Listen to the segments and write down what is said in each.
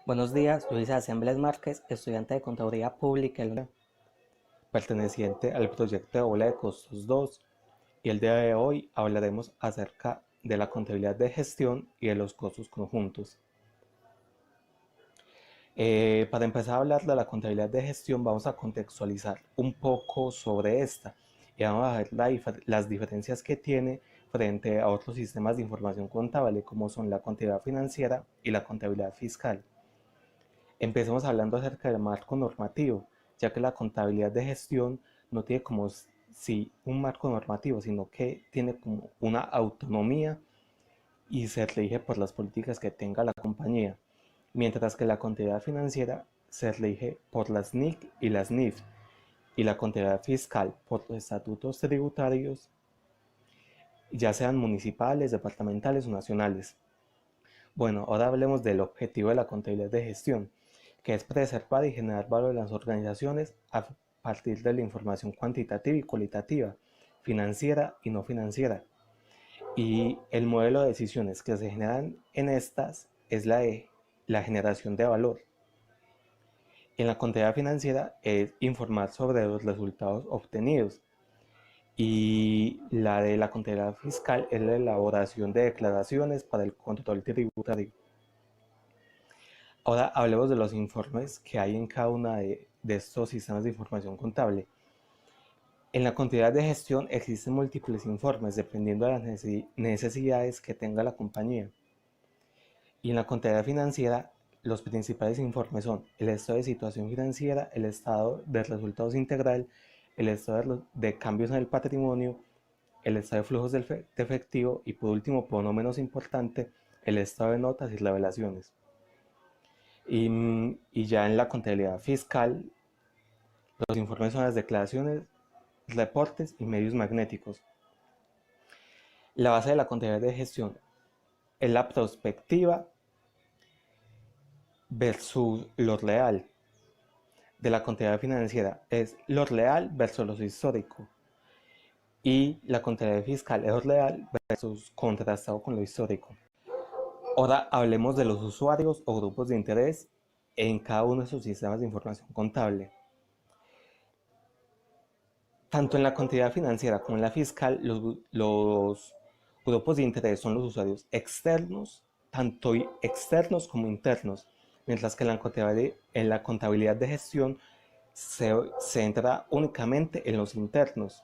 Buenos días, soy Sebastián Blés Márquez, estudiante de Contaduría Pública perteneciente al proyecto de Bola de Costos 2, y el día de hoy hablaremos acerca de la contabilidad de gestión y de los costos conjuntos. Para empezar a hablar de la contabilidad de gestión, vamos a contextualizar un poco sobre esta y vamos a ver las diferencias que tiene frente a otros sistemas de información contable como son la contabilidad financiera y la contabilidad fiscal. Empecemos hablando acerca del marco normativo, ya que la contabilidad de gestión no tiene como si un marco normativo, sino que tiene como una autonomía y se rige por las políticas que tenga la compañía, mientras que la contabilidad financiera se rige por las NIC y las NIF, y la contabilidad fiscal por los estatutos tributarios, ya sean municipales, departamentales o nacionales. Bueno, ahora hablemos del objetivo de la contabilidad de gestión, que es preservar y generar valor en las organizaciones a partir de la información cuantitativa y cualitativa, financiera y no financiera. Y el modelo de decisiones que se generan en estas es la de la generación de valor. En la contabilidad financiera es informar sobre los resultados obtenidos, y la de la contabilidad fiscal es la elaboración de declaraciones para el control tributario. Ahora hablemos de los informes que hay en cada uno de estos sistemas de información contable. En la contabilidad de gestión existen múltiples informes dependiendo de las necesidades que tenga la compañía. Y en la contabilidad financiera, los principales informes son el estado de situación financiera, el estado de resultados integral, el estado de cambios en el patrimonio, el estado de flujos de efectivo y por último, pero no menos importante, el estado de notas y revelaciones. Y ya en la contabilidad fiscal, los informes son las declaraciones, reportes y medios magnéticos. La base de la contabilidad de gestión es la prospectiva versus lo real. De la contabilidad financiera es lo real versus lo histórico. Y la contabilidad fiscal es lo real versus contrastado con lo histórico. Ahora hablemos de los usuarios o grupos de interés en cada uno de sus sistemas de información contable. Tanto en la contabilidad financiera como en la fiscal, los grupos de interés son los usuarios externos, tanto externos como internos, mientras que en la contabilidad de gestión se centra únicamente en los internos.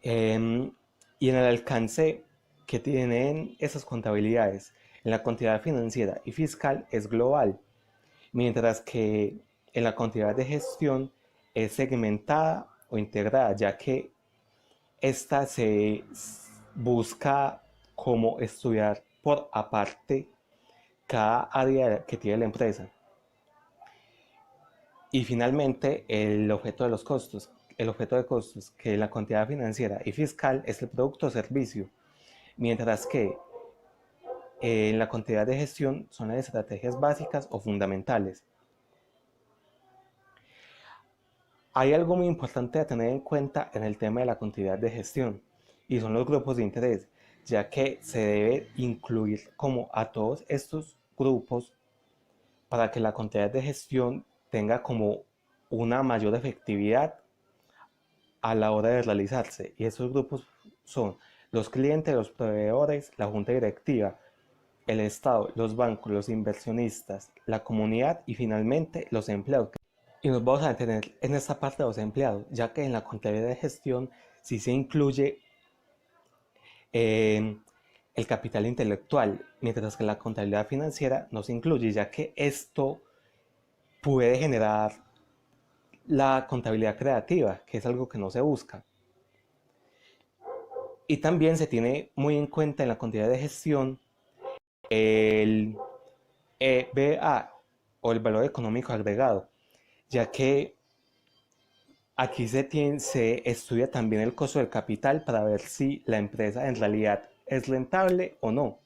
Y en el alcance que tienen esas contabilidades en la contabilidad financiera y fiscal es global, mientras que en la contabilidad de gestión es segmentada o integrada, ya que esta se busca como estudiar por aparte cada área que tiene la empresa. Y finalmente, el objeto de los costos. El objeto de costos, que en la contabilidad financiera y fiscal es el producto o servicio, mientras que en la contabilidad de gestión son las estrategias básicas o fundamentales. Hay algo muy importante a tener en cuenta en el tema de la contabilidad de gestión, y son los grupos de interés, ya que se debe incluir como a todos estos grupos para que la contabilidad de gestión tenga como una mayor efectividad a la hora de realizarse. Y esos grupos son los clientes, los proveedores, la junta directiva, el Estado, los bancos, los inversionistas, la comunidad y finalmente los empleados. Y nos vamos a detener en esta parte de los empleados, ya que en la contabilidad de gestión sí se incluye eh, el capital intelectual, mientras que la contabilidad financiera no se incluye, ya que esto puede generar la contabilidad creativa, que es algo que no se busca. Y también se tiene muy en cuenta en la contabilidad de gestión el EVA o el valor económico agregado, ya que aquí se estudia también el costo del capital para ver si la empresa en realidad es rentable o no.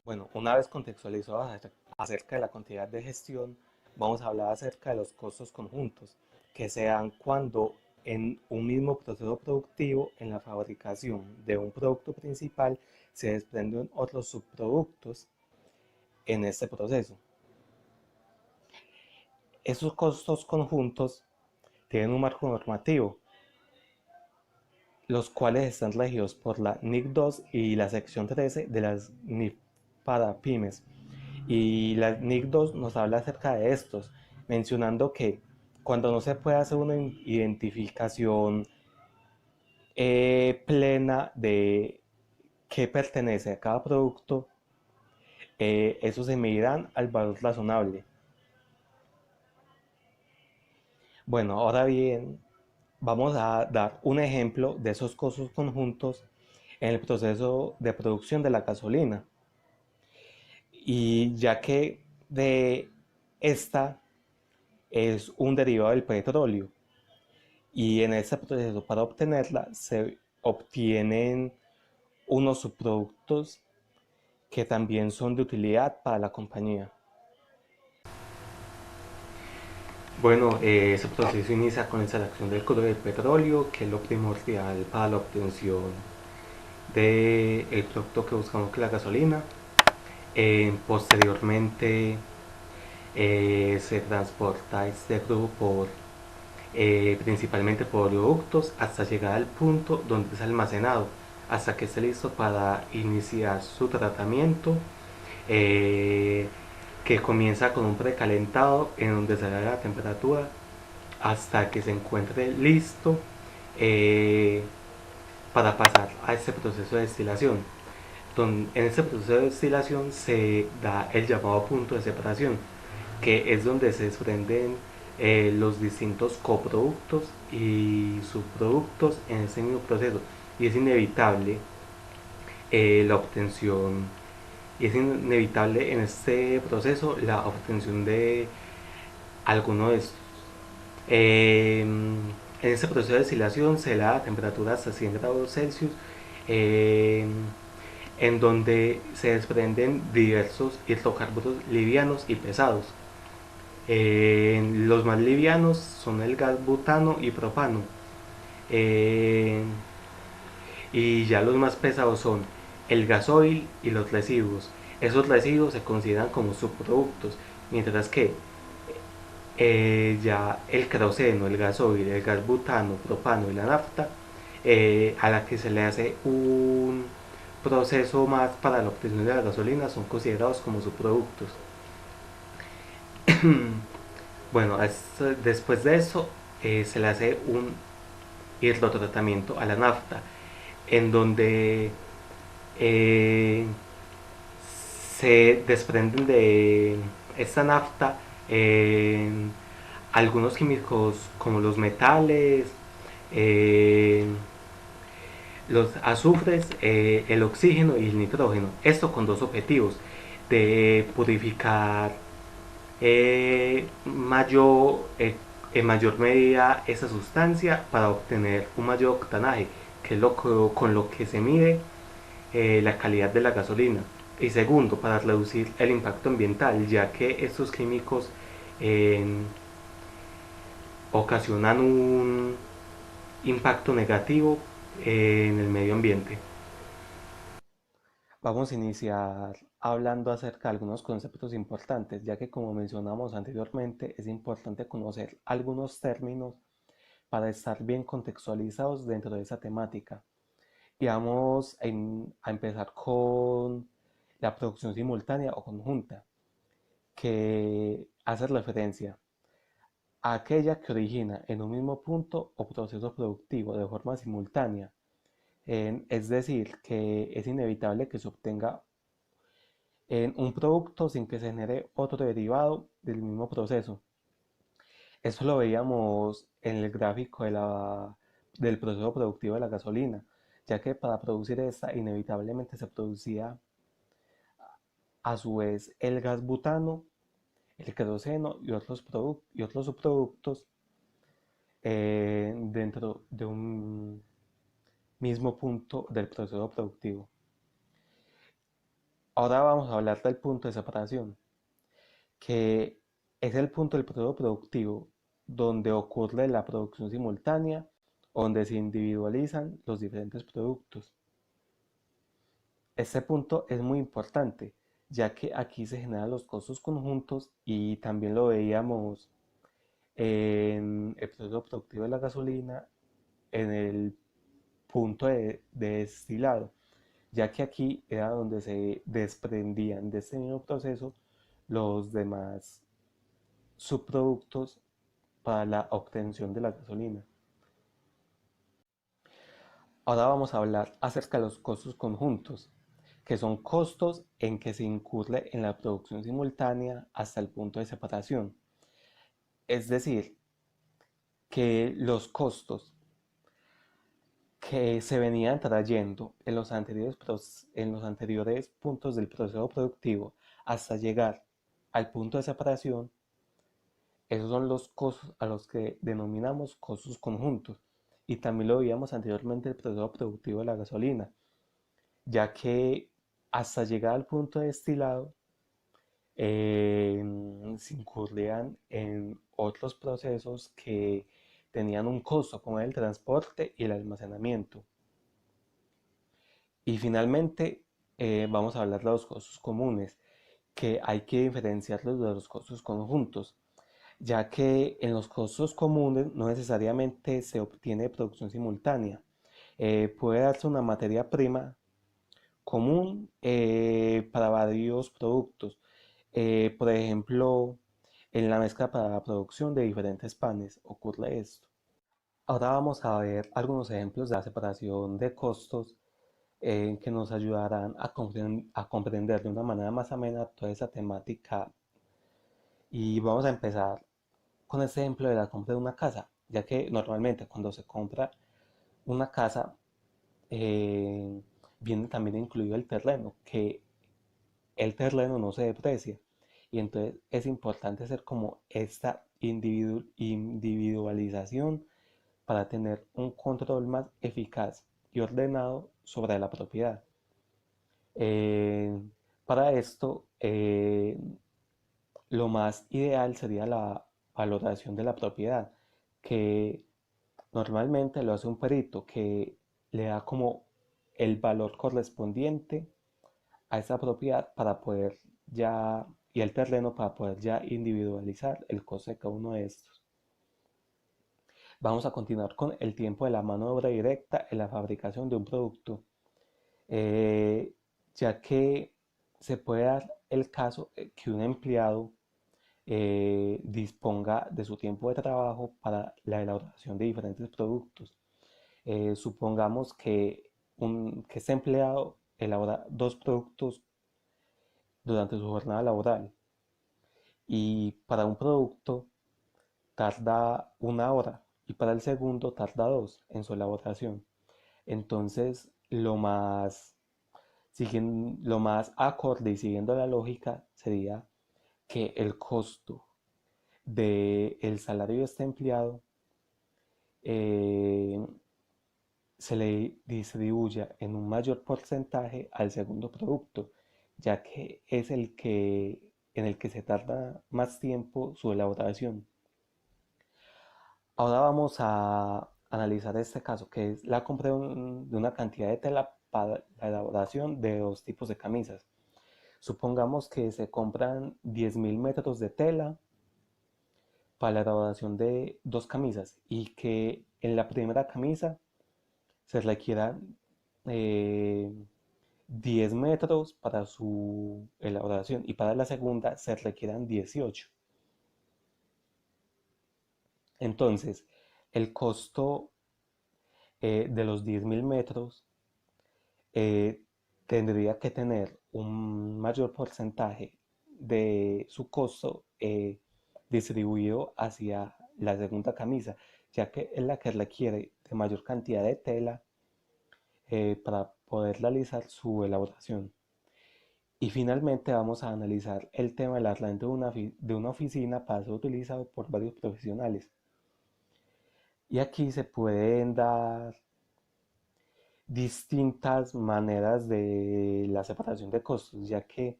Bueno, una vez contextualizado acerca de la contabilidad de gestión, vamos a hablar acerca de los costos conjuntos, que se dan cuando en un mismo proceso productivo, en la fabricación de un producto principal, se desprenden otros subproductos en este proceso. esos costos conjuntos tienen un marco normativo, los cuales están regidos por la NIC 2 y la sección 13 de las NIF para pymes. Y la NIC 2 nos habla acerca de estos, mencionando que cuando no se puede hacer una identificación plena de qué pertenece a cada producto, eso se medirán al valor razonable. Bueno, ahora bien, vamos a dar un ejemplo de esos costos conjuntos en el proceso de producción de la gasolina. Y ya que de esta es un derivado del petróleo y en este proceso para obtenerla se obtienen unos subproductos que también son de utilidad para la compañía. Bueno, ese proceso inicia con la extracción del crudo del petróleo, que es lo primordial para la obtención del producto que buscamos, que es la gasolina. Posteriormente se transporta este crudo principalmente por oleoductos hasta llegar al punto donde es almacenado, hasta que esté listo para iniciar su tratamiento, eh, que comienza con un precalentado en donde se da la temperatura hasta que se encuentre listo eh, para pasar a este proceso de destilación. En este proceso de destilación se da el llamado punto de separación, que es donde se desprenden los distintos coproductos y subproductos en ese mismo proceso. Y es inevitable la obtención, y es inevitable en este proceso la obtención de alguno de estos. En este proceso de destilación se da a temperatura hasta 100 grados Celsius, eh, en donde se desprenden diversos hidrocarburos livianos y pesados. Los más livianos son el gas butano y propano. Eh, y ya los más pesados son el gasoil y los residuos. Esos residuos se consideran como subproductos, mientras que ya el queroseno, el gasoil, el gas butano, propano y la nafta, a la que se le hace un proceso más para la obtención de la gasolina, son considerados como subproductos. Bueno, después de eso se le hace un hidrotratamiento a la nafta, en donde eh, se desprenden de esta nafta algunos químicos como los metales, eh, los azufres, el oxígeno y el nitrógeno. Esto con dos objetivos: de purificar en mayor medida esa sustancia para obtener un mayor octanaje, que es con lo que se mide la calidad de la gasolina. Y segundo, para reducir el impacto ambiental, ya que estos químicos eh, ocasionan un impacto negativo en el medio ambiente. Vamos a iniciar hablando acerca de algunos conceptos importantes, ya que como mencionamos anteriormente, es importante conocer algunos términos para estar bien contextualizados dentro de esa temática. Y vamos a empezar con la producción simultánea o conjunta, que hace referencia a aquella que origina en un mismo punto o proceso productivo de forma simultánea. Es decir, que es inevitable que se obtenga en un producto sin que se genere otro derivado del mismo proceso. Eso lo veíamos en el gráfico del proceso productivo de la gasolina, ya que para producir esta inevitablemente se producía a su vez el gas butano, el queroseno y otros subproductos dentro de un mismo punto del proceso productivo. Ahora vamos a hablar del punto de separación, que es el punto del proceso productivo donde ocurre la producción simultánea, donde se individualizan los diferentes productos. Este punto es muy importante, ya que aquí se generan los costos conjuntos y también lo veíamos en el proceso productivo de la gasolina en el punto de destilado, ya que aquí era donde se desprendían de este mismo proceso los demás subproductos para la obtención de la gasolina. Ahora vamos a hablar acerca de los costos conjuntos, que son costos en que se incurre en la producción simultánea hasta el punto de separación. Es decir, que los costos que se venían trayendo en los anteriores puntos del proceso productivo hasta llegar al punto de separación, esos son los costos a los que denominamos costos conjuntos. Y también lo veíamos anteriormente el proceso productivo de la gasolina, ya que hasta llegar al punto de destilado eh, se incurrían en otros procesos que tenían un costo, como el transporte y el almacenamiento. Y finalmente vamos a hablar de los costos comunes, que hay que diferenciarlos de los costos conjuntos, ya que en los costos comunes no necesariamente se obtiene producción simultánea. Puede darse una materia prima común para varios productos. Por ejemplo, en la mezcla para la producción de diferentes panes ocurre esto. Ahora vamos a ver algunos ejemplos de la separación de costos que nos ayudarán a comprender de una manera más amena toda esa temática. Y vamos a empezar con este ejemplo de la compra de una casa, ya que normalmente cuando se compra una casa eh, viene también incluido el terreno, que el terreno no se deprecia. Y entonces es importante hacer como esta individualización para tener un control más eficaz y ordenado sobre la propiedad. Eh, para esto, lo más ideal sería la valoración de la propiedad, que normalmente lo hace un perito que le da como el valor correspondiente a esa propiedad para poder ya, y el terreno para poder ya individualizar el costo de cada uno de estos. Vamos a continuar con el tiempo de la mano de obra directa en la fabricación de un producto, eh, ya que se puede dar el caso que un empleado disponga de su tiempo de trabajo para la elaboración de diferentes productos. Supongamos que este empleado elabora dos productos durante su jornada laboral y para un producto tarda una hora y para el segundo tarda dos en su elaboración. Entonces, lo más acorde y siguiendo la lógica sería que el costo del salario de este empleado eh, se le distribuya en un mayor porcentaje al segundo producto, ya que es en el que se tarda más tiempo su elaboración. Ahora vamos a analizar este caso, que es la compra de una cantidad de tela para la elaboración de dos tipos de camisas. Supongamos que se compran 10.000 metros de tela para la elaboración de dos camisas y que en la primera camisa se requieran 10 metros para su elaboración y para la segunda se requieran 18. Entonces, el costo de los 10.000 metros eh, tendría que tener un mayor porcentaje de su costo distribuido hacia la segunda camisa, ya que es la que requiere de mayor cantidad de tela para poder realizar su elaboración. Y finalmente vamos a analizar el tema del arrendamiento de una oficina para ser utilizado por varios profesionales. Y aquí se pueden dar distintas maneras de la separación de costos, ya que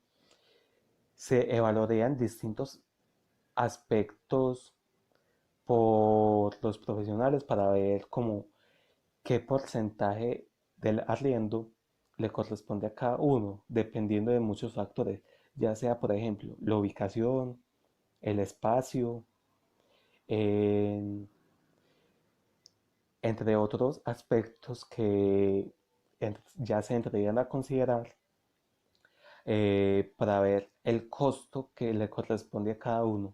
se evaluarían distintos aspectos por los profesionales para ver cómo qué porcentaje del arriendo le corresponde a cada uno, dependiendo de muchos factores, ya sea por ejemplo la ubicación, el espacio, entre otros aspectos que ya se entrarían a considerar para ver el costo que le corresponde a cada uno.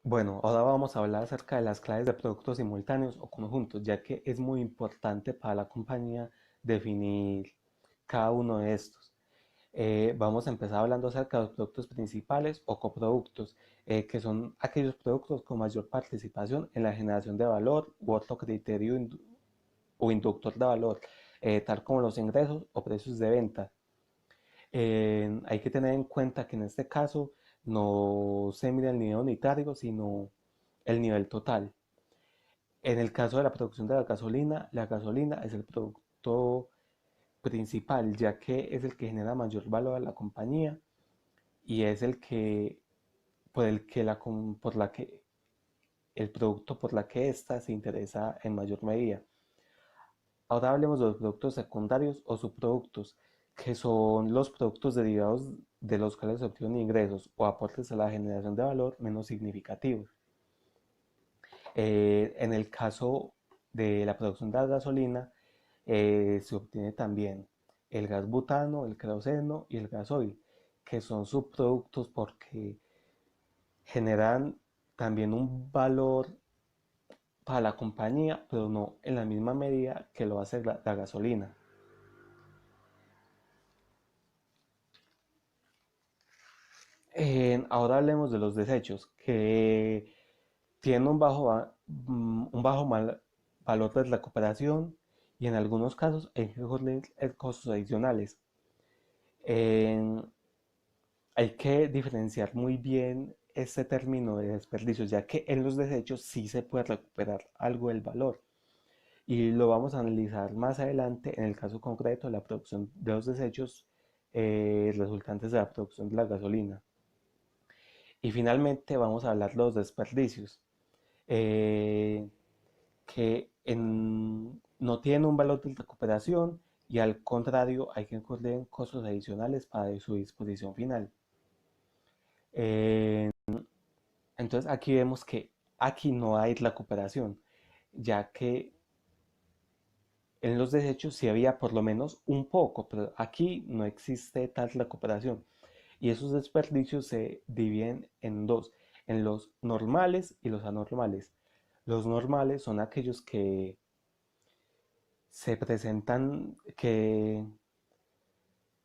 Bueno, ahora vamos a hablar acerca de las claves de productos simultáneos o conjuntos, ya que es muy importante para la compañía definir cada uno de estos. Vamos a empezar hablando acerca de los productos principales o coproductos, que son aquellos productos con mayor participación en la generación de valor u otro criterio o inductor de valor, tal como los ingresos o precios de venta. Hay que tener en cuenta que en este caso no se mide el nivel unitario, sino el nivel total. En el caso de la producción de la gasolina es el producto principal, ya que es el que genera mayor valor a la compañía y es el que por la que el producto por la que ésta se interesa en mayor medida. Ahora hablemos de los productos secundarios o subproductos, que son los productos derivados de los cuales se obtienen ingresos o aportes a la generación de valor menos significativos. En el caso de la producción de la gasolina, se obtiene también el gas butano, el queroseno y el gasoil, que son subproductos porque generan también un valor para la compañía, pero no en la misma medida que lo hace la gasolina. Ahora hablemos de los desechos, que tienen un bajo valor de recuperación y en algunos casos hay que cubrir costos adicionales. En- Hay que diferenciar muy bien este término de desperdicios, ya que en los desechos sí se puede recuperar algo del valor. Y lo vamos a analizar más adelante en el caso concreto de la producción de los desechos resultantes de la producción de la gasolina. Y finalmente vamos a hablar de los desperdicios, eh, no tienen un valor de recuperación y al contrario hay que incurrir en costos adicionales para su disposición final. Eh, entonces aquí vemos que aquí no hay recuperación, ya que en los desechos sí había por lo menos un poco, pero aquí no existe tal recuperación. Y esos desperdicios se dividen en dos, en los normales y los anormales. Los normales son aquellos que se presentan, que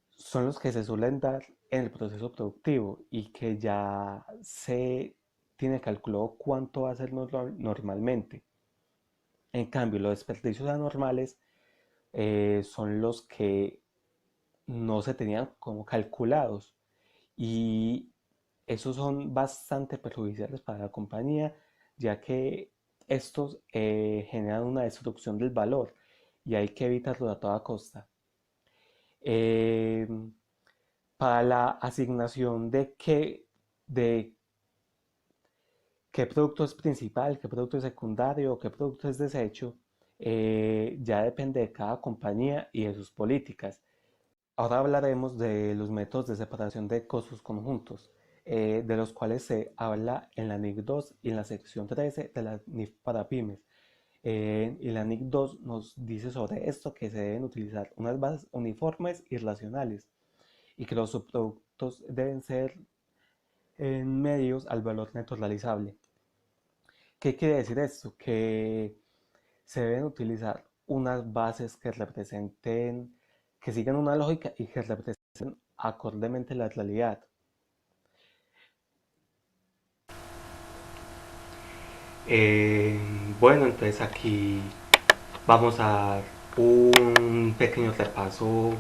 son los que se suelen dar en el proceso productivo y que ya se tiene calculado cuánto va a ser normalmente. En cambio, los desperdicios anormales son los que no se tenían como calculados y esos son bastante perjudiciales para la compañía, ya que estos generan una destrucción del valor y hay que evitarlo a toda costa. Eh, para la asignación de qué producto es principal, qué producto es secundario, qué producto es desecho, ya depende de cada compañía y de sus políticas. Ahora hablaremos de los métodos de separación de costos conjuntos, de los cuales se habla en la NIC 2 y en la sección 13 de la NIF para pymes. Y la NIC 2 nos dice sobre esto que se deben utilizar unas bases uniformes y racionales y que los subproductos deben ser en medios al valor neto realizable. ¿Qué quiere decir esto? Que se deben utilizar unas bases que representen, que sigan una lógica y que representen acordemente la realidad. Eh, bueno, entonces aquí vamos a dar un pequeño repaso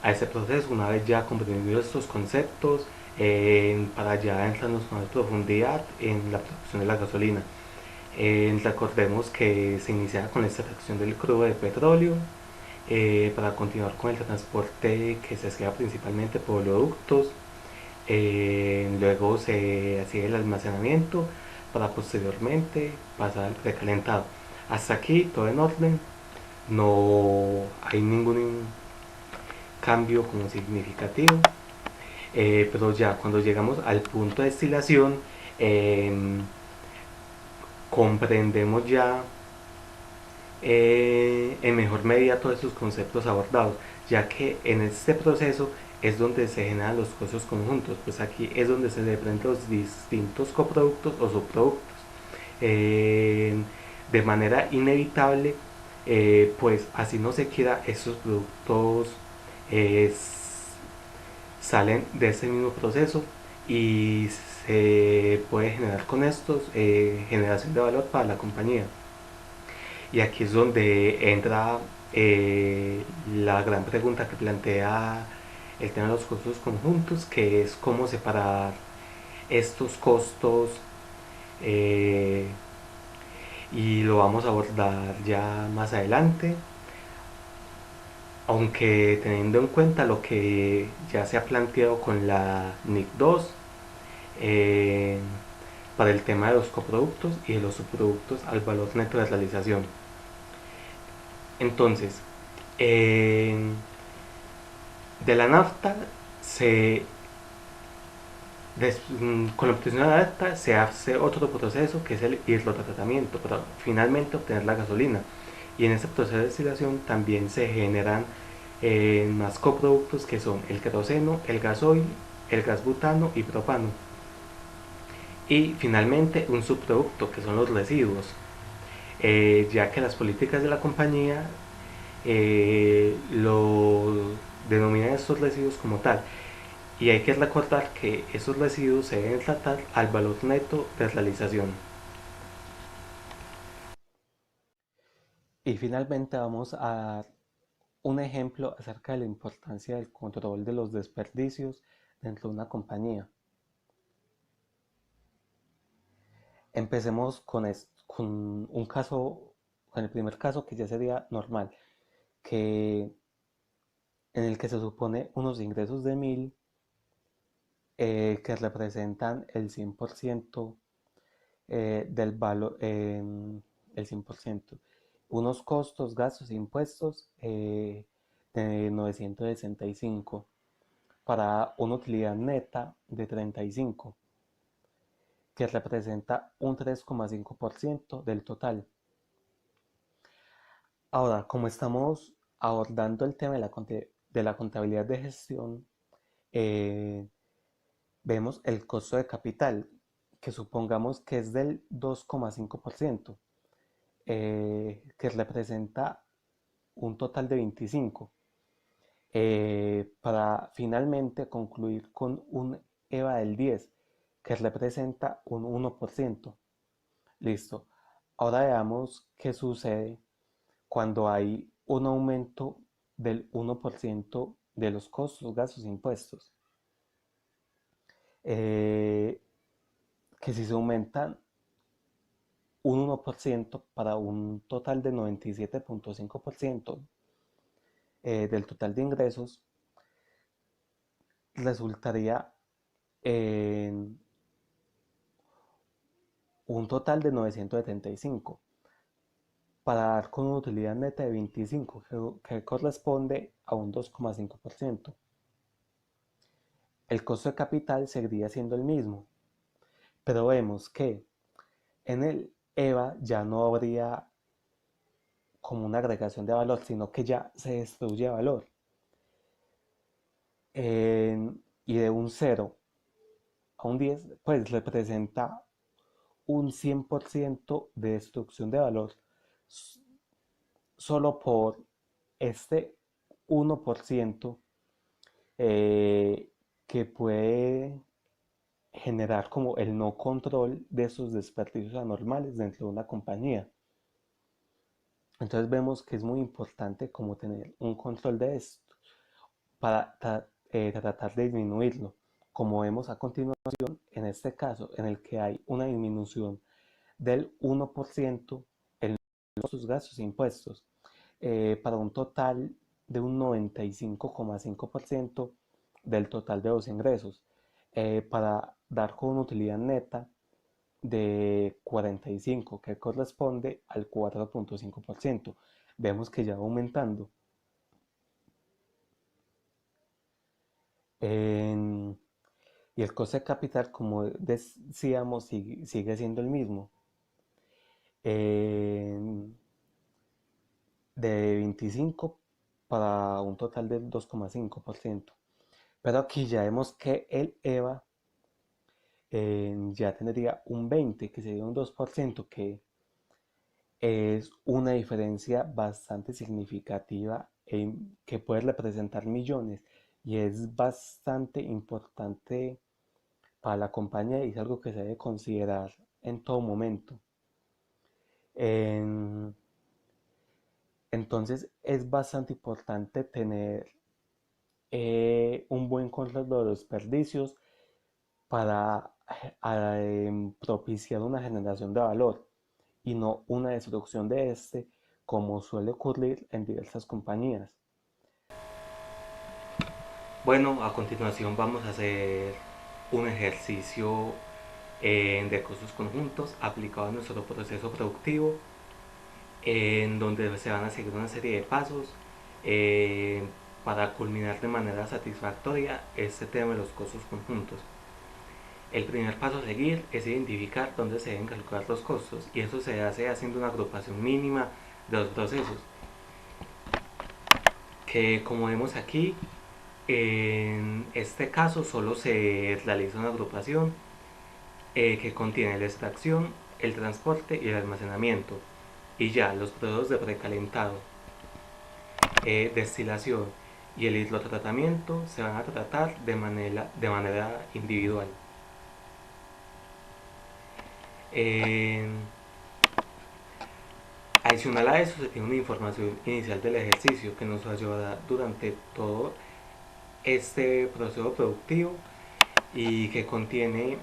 a ese proceso una vez ya comprendidos estos conceptos para ya entrarnos con más profundidad en la producción de la gasolina. Recordemos que se inicia con la extracción del crudo de petróleo para continuar con el transporte que se hacía principalmente por oleoductos. Luego se hacía el almacenamiento para posteriormente pasar al precalentado. Hasta aquí todo en orden, no hay ningún cambio como significativo, pero ya cuando llegamos al punto de destilación em, comprendemos ya en mejor medida todos estos conceptos abordados, ya que en este proceso es donde se generan los costos conjuntos, pues aquí es donde se desprenden los distintos coproductos o subproductos. Eh, de manera inevitable, pues así no se quiera, estos productos eh, salen de ese mismo proceso y se puede generar con estos generación de valor para la compañía. Y aquí es donde entra la gran pregunta que plantea el tema de los costos conjuntos, que es cómo separar estos costos, eh, y lo vamos a abordar ya más adelante, aunque teniendo en cuenta lo que ya se ha planteado con la NIC 2, eh, para el tema de los coproductos y de los subproductos al valor neto de realización. Entonces, eh, de la nafta se con la obtención de la nafta se hace otro proceso que es el hidrotratamiento para finalmente obtener la gasolina, y en este proceso de destilación también se generan más coproductos que son el queroseno, el gasoil, el gas butano y propano, y finalmente un subproducto que son los residuos, ya que las políticas de la compañía lo denominan estos residuos como tal. Y hay que recordar que esos residuos se deben tratar al valor neto de realización. Y finalmente vamos a dar un ejemplo acerca de la importancia del control de los desperdicios dentro de una compañía. Empecemos con un caso, con el primer caso, que ya sería normal, que en el que se supone unos ingresos de 1000, que representan el 100% del valor, el 100%, unos costos, gastos e impuestos de 965 para una utilidad neta de 35, que representa un 3,5% del total. Ahora, como estamos abordando el tema de la contabilidad de gestión, eh, vemos el costo de capital, que supongamos que es del 2,5%, que representa un total de 25, para finalmente concluir con un EVA del 10, que representa un 1%. Listo. Ahora veamos qué sucede cuando hay un aumento del 1% de los costos, gastos e impuestos. Eh, que si se aumentan un 1% para un total de 97,5% del total de ingresos, resultaría en un total de 975, para dar con una utilidad neta de 25, que corresponde a un 2,5%. El costo de capital seguiría siendo el mismo, pero vemos que en el EVA ya no habría como una agregación de valor, sino que ya se destruye valor. Y de un 0 a un 10, pues representa un 100% de destrucción de valor, solo por este 1%, eh, que puede generar como el no control de esos desperdicios anormales dentro de una compañía. Entonces vemos que es muy importante como tener un control de esto para tratar de disminuirlo, como vemos a continuación en este caso en el que hay una disminución del 1% en sus gastos e impuestos, para un total de un 95,5% del total de los ingresos, para dar con una utilidad neta de 45, que corresponde al 4,5%. Vemos que ya va aumentando. En Y el coste de capital, como decíamos, sigue siendo el mismo, eh, de 25 para un total del 2,5%. Pero aquí ya vemos que el EVA ya tendría un 20, que sería un 2%, que es una diferencia bastante significativa que puede representar millones y es bastante importante para la compañía y es algo que se debe considerar en todo momento. En- entonces es bastante importante tener un buen control de los desperdicios para propiciar una generación de valor y no una destrucción de este, como suele ocurrir en diversas compañías. Bueno, a continuación vamos a hacer un ejercicio de costos conjuntos aplicado a nuestro proceso productivo, en donde se van a seguir una serie de pasos eh, para culminar de manera satisfactoria este tema de los costos conjuntos. El primer paso a seguir es identificar dónde se deben calcular los costos, y eso se hace haciendo una agrupación mínima de los procesos, que como vemos aquí, en este caso solo se realiza una agrupación que contiene la extracción, el transporte y el almacenamiento. Y ya los procesos de precalentado, destilación y el hidrotratamiento se van a tratar de manera individual. Eh, Adicional a eso, se tiene una información inicial del ejercicio que nos ayudará durante todo este proceso productivo y que contiene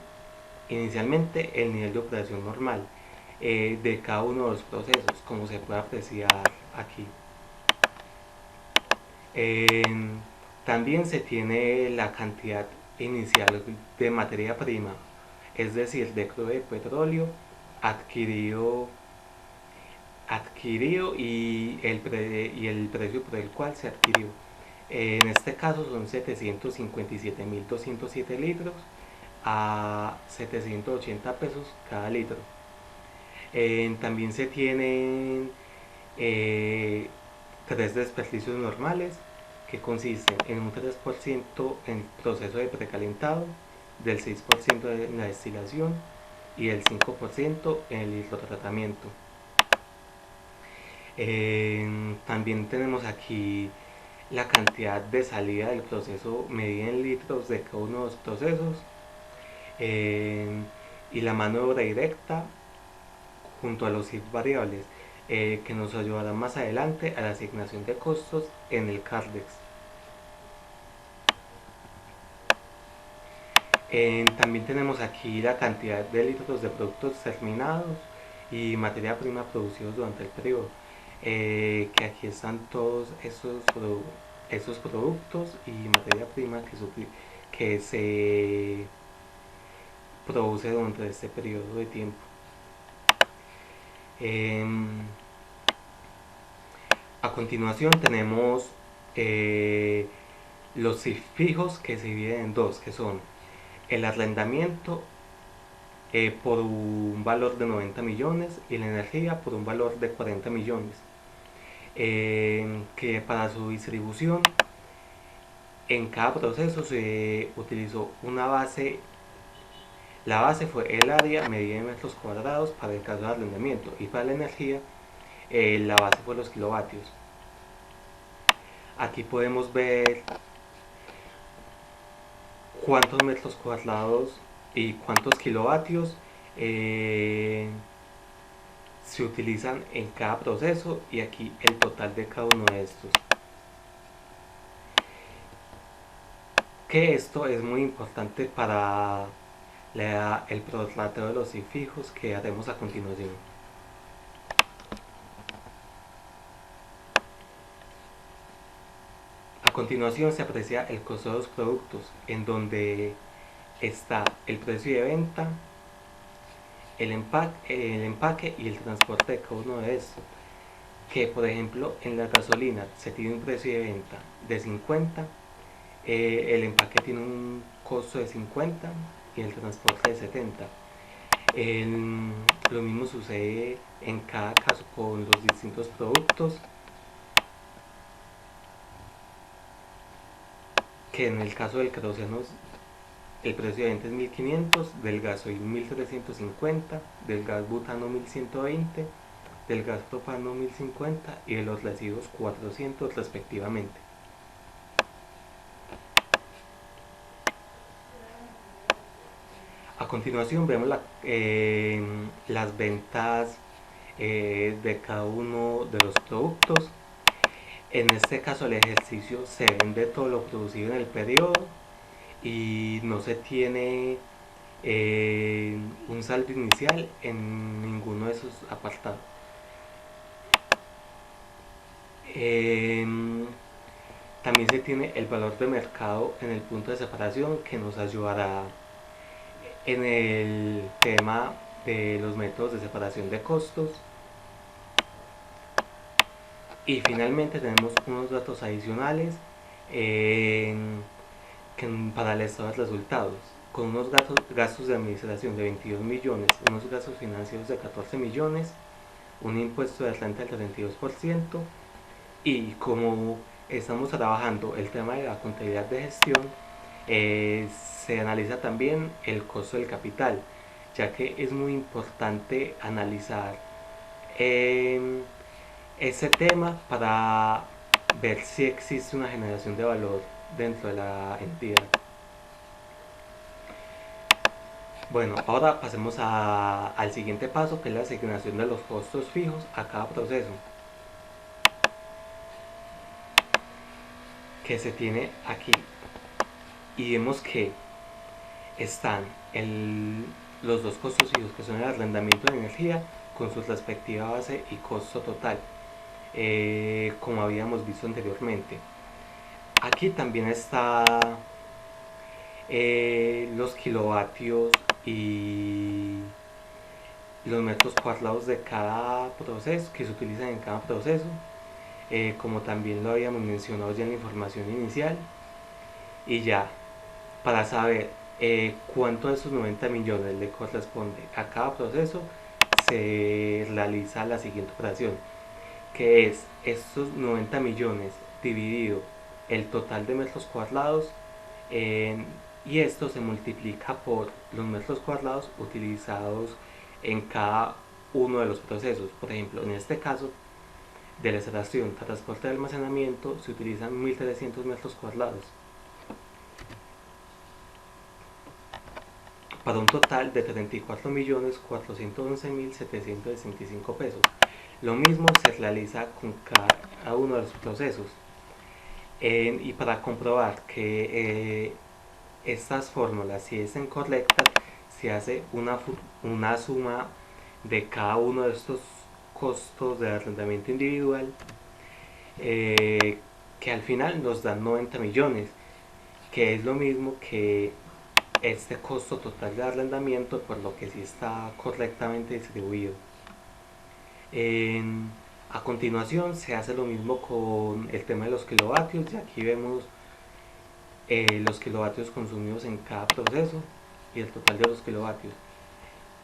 inicialmente el nivel de operación normal de cada uno de los procesos, como se puede apreciar aquí. Eh, También se tiene la cantidad inicial de materia prima, es decir, de crudo de petróleo adquirido, y el precio por el cual se adquirió. En este caso son 757.207 litros a 780 pesos cada litro. También se tienen eh, tres desperdicios normales, que consisten en un 3% en el proceso de precalentado, del 6% en la destilación y del 5% en el hidrotratamiento. También tenemos aquí la cantidad de salida del proceso medida en litros de cada uno de los procesos, eh, y la mano de obra directa junto a los variables, que nos ayudarán más adelante a la asignación de costos en el CARDEX. También tenemos aquí la cantidad de litros de productos terminados y materia prima producidos durante el periodo, que aquí están todos estos productos y materia prima que se produce durante este periodo de tiempo. Em, a continuación tenemos eh, los fijos, que se dividen en dos, que son el arrendamiento por un valor de 90 millones y la energía por un valor de 40 millones, que para su distribución en cada proceso se utilizó una base. La base fue el área medida en metros cuadrados para el caso de arrendamiento, y para la energía la base fue los kilovatios. Aquí podemos ver cuántos metros cuadrados y cuántos kilovatios eh, se utilizan en cada proceso, y aquí el total de cada uno de estos. Que esto es muy importante para el prorrateo de los fijos que haremos a continuación. A continuación se aprecia el costo de los productos, en donde está el precio de venta, el empaque y el transporte de cada uno de estos. Que por ejemplo en la gasolina se tiene un precio de venta de 50, el empaque tiene un costo de 50 y el transporte de 70. Lo mismo sucede en cada caso con los distintos productos, que en el caso del queroseno el precio de venta es 1500, del gasoil 1350, del gas butano 1120, del gas propano 1050 y de los residuos 400 respectivamente. A continuación vemos las ventas de cada uno de los productos. En este caso el ejercicio se vende todo lo producido en el periodo y no se tiene un saldo inicial en ninguno de esos apartados. También se tiene el valor de mercado en el punto de separación, que nos ayudará en el tema de los métodos de separación de costos. Y finalmente tenemos unos datos adicionales para el estado de resultados, con unos gastos de administración de 22 millones, unos gastos financieros de 14 millones, un impuesto de renta del 32%, y como estamos trabajando el tema de la contabilidad de gestión, se analiza también el costo del capital, ya que es muy importante analizar ese tema para ver si existe una generación de valor dentro de la entidad. Bueno, ahora pasemos al siguiente paso, que es la asignación de los costos fijos a cada proceso, que se tiene aquí. Y vemos que están los dos costos fijos, que son el arrendamiento de energía con su respectiva base y costo total, como habíamos visto anteriormente. Aquí también está los kilovatios y los metros cuadrados de cada proceso, que se utilizan en cada proceso, como también lo habíamos mencionado ya en la información inicial. Y ya, para saber cuánto de esos 90 millones le corresponde a cada proceso, se realiza la siguiente operación, que es estos 90 millones dividido el total de metros cuadrados, y esto se multiplica por los metros cuadrados utilizados en cada uno de los procesos. Por ejemplo, en este caso de la extracción, transporte y almacenamiento, se utilizan 1300 metros cuadrados para un total de 34.411.765 pesos. Lo mismo se realiza con cada uno de los procesos. Y para comprobar que estas fórmulas, si es correctas, se hace una suma de cada uno de estos costos de arrendamiento individual, que al final nos dan 90 millones, que es lo mismo que este costo total de arrendamiento, por lo que sí está correctamente distribuido. A continuación se hace lo mismo con el tema de los kilovatios, y aquí vemos los kilovatios consumidos en cada proceso y el total de los kilovatios,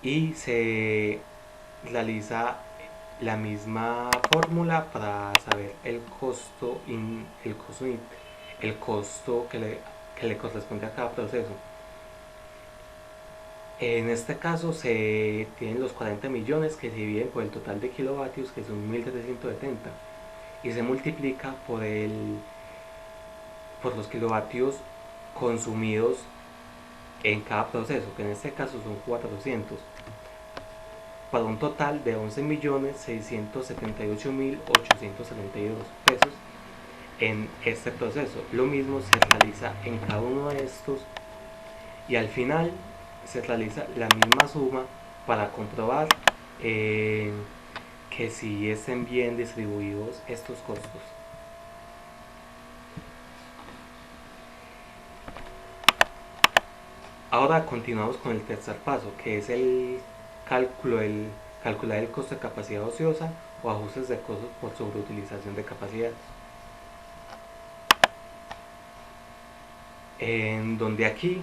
y se realiza la misma fórmula para saber el costo que le corresponde a cada proceso. En este caso se tienen los 40 millones que se dividen por el total de kilovatios, que son 1370, y se multiplica por los kilovatios consumidos en cada proceso, que en este caso son 400, para un total de 11.678.872 pesos en este proceso. Lo mismo se realiza en cada uno de estos, y al final se realiza la misma suma para comprobar que si estén bien distribuidos estos costos. Ahora continuamos con el tercer paso, que es el calcular el costo de capacidad ociosa o ajustes de costos por sobreutilización de capacidad, en donde aquí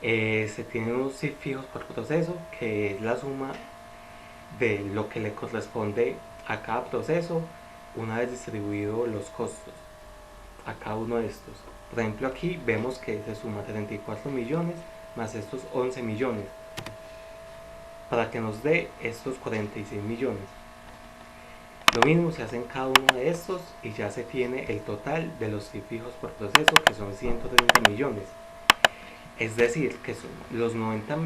Se tienen unos CIF fijos por proceso, que es la suma de lo que le corresponde a cada proceso una vez distribuido los costos a cada uno de estos. Por ejemplo, aquí vemos que se suma 34 millones más estos 11 millones para que nos dé estos 46 millones. Lo mismo se hace en cada uno de estos y ya se tiene el total de los CIF fijos por proceso, que son 130 millones. Es decir, que son los 90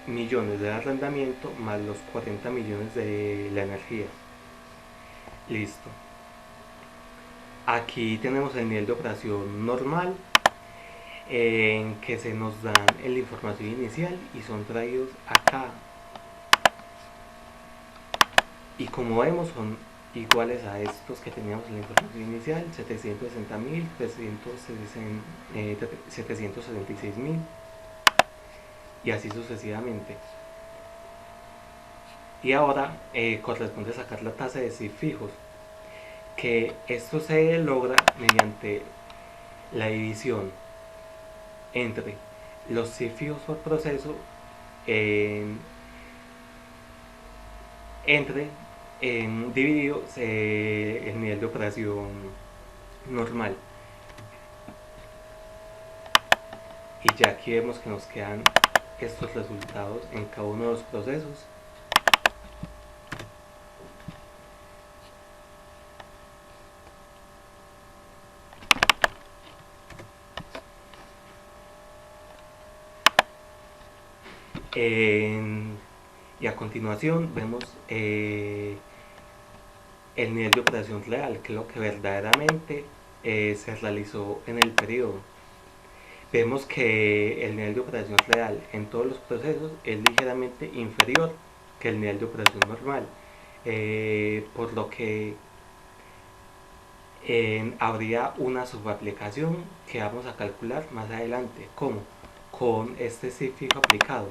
millones de arrendamiento más los 40 millones de la energía. Listo. Aquí tenemos el nivel de operación normal, en que se nos dan la información inicial y son traídos acá. Y como vemos son iguales a estos que teníamos en la información inicial: 760.000, 766.000 y así sucesivamente. Y ahora corresponde sacar la tasa de CIF fijos, que esto se logra mediante la división entre los CIF fijos por proceso dividido el nivel de operación normal. Y ya aquí vemos que nos quedan estos resultados en cada uno de los procesos. Y a continuación vemos el nivel de operación real, que es lo que verdaderamente se realizó en el periodo. Vemos que el nivel de operación real en todos los procesos es ligeramente inferior que el nivel de operación normal, por lo que habría una subaplicación que vamos a calcular más adelante. ¿Cómo? Con este CIF fijo aplicado,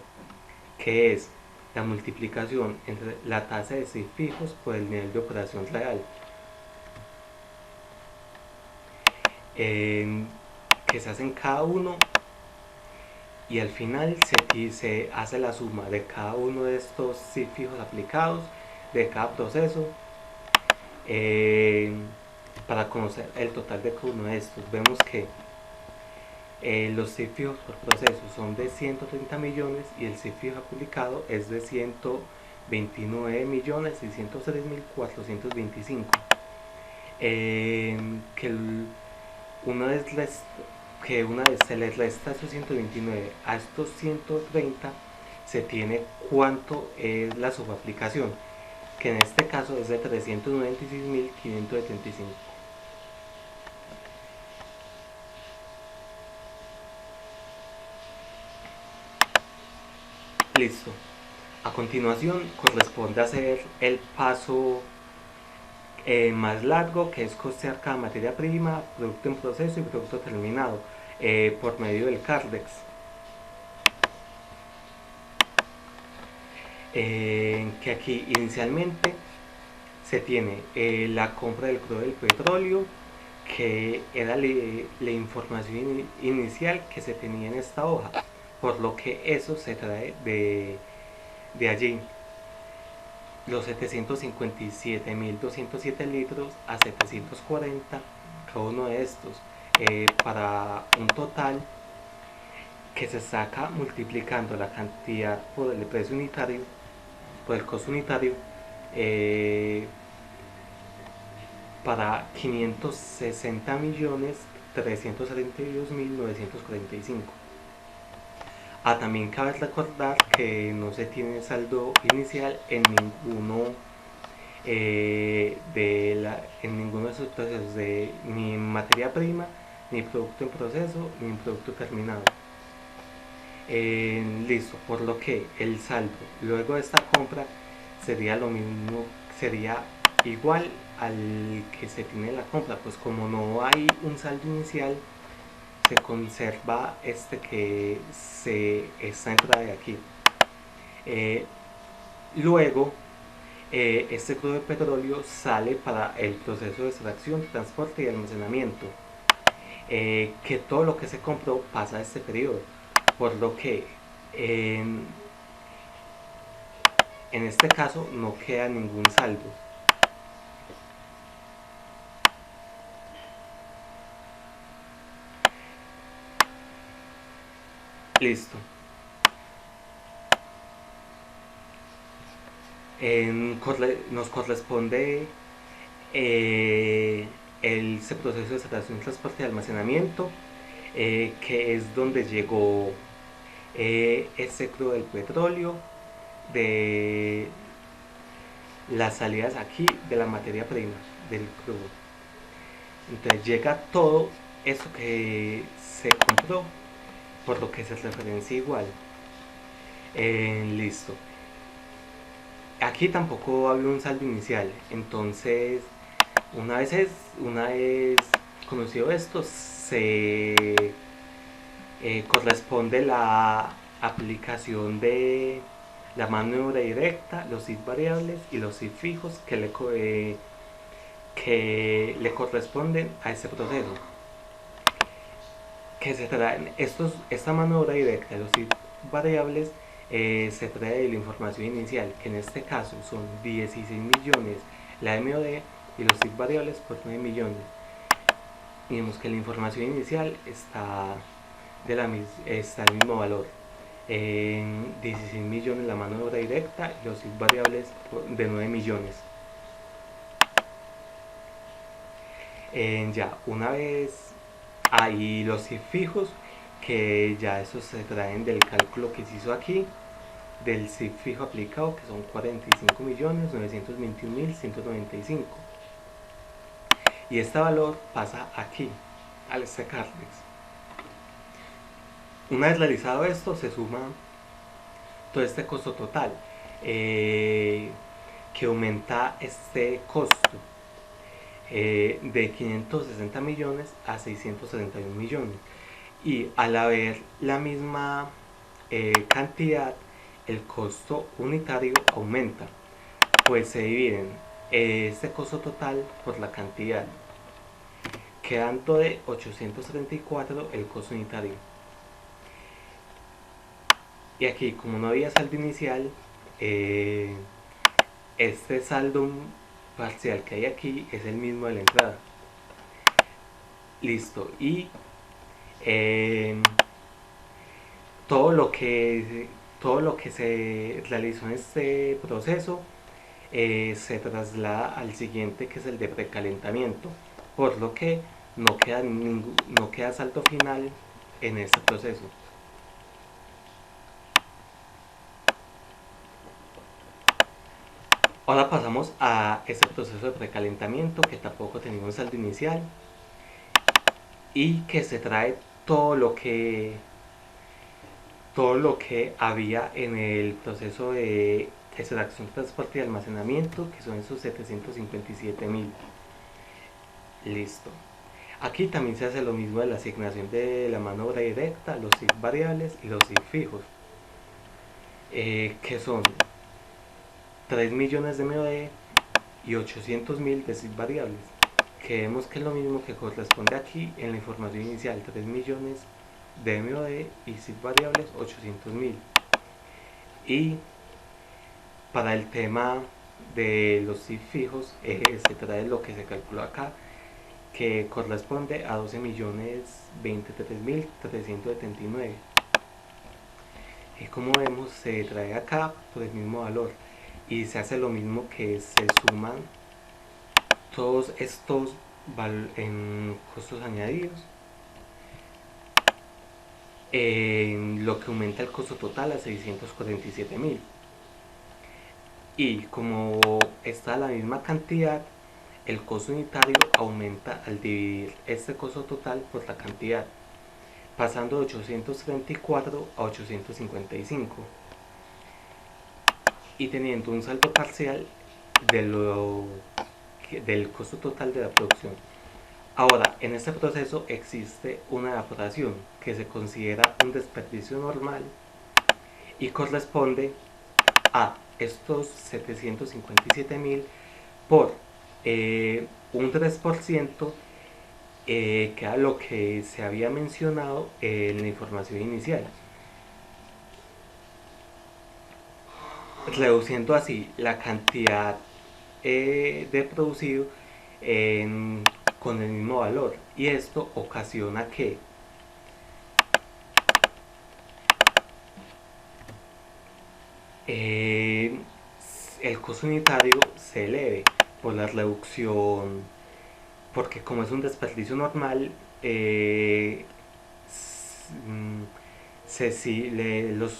que es la multiplicación entre la tasa de CIF fijos por el nivel de operación real, que se hace en cada uno, y al final se hace la suma de cada uno de estos CIF fijos aplicados de cada proceso, para conocer el total de cada uno de estos. Vemos que los CIF fijos por proceso son de 130 millones y el CIF fijo aplicado es de 129.603.425. Que una vez se les resta esos 129 a estos 130, se tiene cuánto es la subaplicación, que en este caso es de 396.575. Listo. A continuación corresponde hacer el paso más largo, que es costear cada materia prima, producto en proceso y producto terminado por medio del CARDEX. Que aquí inicialmente se tiene la compra del crudo del petróleo, que era la información inicial que se tenía en esta hoja, por lo que eso se trae de allí. Los 757.207 litros a 740 cada uno de estos, para un total que se saca multiplicando la cantidad por el precio unitario, por el costo unitario, para 560.372.945. También cabe recordar que no se tiene saldo inicial en ninguno en ninguno de esos procesos, de ni materia prima, ni producto en proceso, ni producto terminado. Listo, por lo que el saldo luego de esta compra sería lo mismo, sería igual al que se tiene en la compra, pues como no hay un saldo inicial, se conserva este que esta entrada de aquí. Luego este crudo de petróleo sale para el proceso de extracción, transporte y almacenamiento, que todo lo que se compró pasa a este periodo, por lo que en este caso no queda ningún saldo. Listo. Nos corresponde ese proceso de separación, transporte y almacenamiento, que es donde llegó ese crudo del petróleo, de las salidas aquí de la materia prima, del crudo. Entonces llega todo eso que se compró, por lo que se referencia igual. Listo. Aquí tampoco había un saldo inicial, entonces una vez conocido esto, se corresponde la aplicación de la mano de obra directa, los IF variables y los IF fijos que le corresponden a ese proceso. Que se traen esta mano de obra directa, los IF variables, se trae de la información inicial, que en este caso son 16 millones la MOD y los IF variables por 9 millones. Y vemos que la información inicial está el mismo valor. En 16 millones la mano de obra directa y los IF variables de 9 millones. Ya, una vez hay los IF fijos, que ya esos se traen del cálculo que se hizo aquí, del CIF fijo aplicado, que son 45.921.195. Y este valor pasa aquí, al este Cardex. Una vez realizado esto, se suma todo este costo total, que aumenta este costo de 560 millones a 671 millones. Y al haber la misma cantidad, el costo unitario aumenta, pues se dividen este costo total por la cantidad, quedando de 834 el costo unitario. Y aquí, como no había saldo inicial, este saldo parcial que hay aquí es el mismo de la entrada. Listo. Y todo lo que se realizó en este proceso se traslada al siguiente, que es el de precalentamiento, por lo que no queda saldo final en este proceso. Ahora pasamos a este proceso de precalentamiento, que tampoco tenía un saldo inicial y que se trae todo lo que había en el proceso de extracción, transporte y almacenamiento, que son esos 757.000. Listo. Aquí también se hace lo mismo de la asignación de la mano de obra directa, los IF variables y los IF fijos, que son 3 millones de MOD y 800.000 de IF variables, que vemos que es lo mismo que corresponde aquí en la información inicial, 3 millones de MOD y IF variables 800.000. Y para el tema de los IF fijos, se trae lo que se calculó acá, que corresponde a 12.023.379. Y como vemos, se trae acá por el mismo valor y se hace lo mismo, que se suman todos estos en costos añadidos, lo que aumenta el costo total a 647.000. Y como está la misma cantidad, el costo unitario aumenta al dividir este costo total por la cantidad, pasando de 834 a 855, y teniendo un saldo parcial del costo total de la producción. Ahora, en este proceso existe una evaporación, que se considera un desperdicio normal y corresponde a estos 757.000 por un 3%, que era lo que se había mencionado en la información inicial, reduciendo así la cantidad de producido con el mismo valor, y esto ocasiona que eh, el costo unitario se eleve por la reducción, porque como es un desperdicio normal, los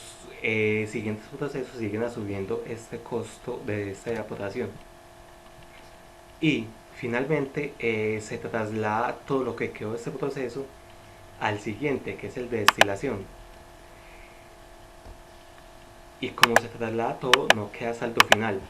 siguientes procesos siguen subiendo este costo de esta evaporación. Y finalmente se traslada todo lo que quedó de este proceso al siguiente, que es el de destilación. Y como se traslada todo, no queda saldo final.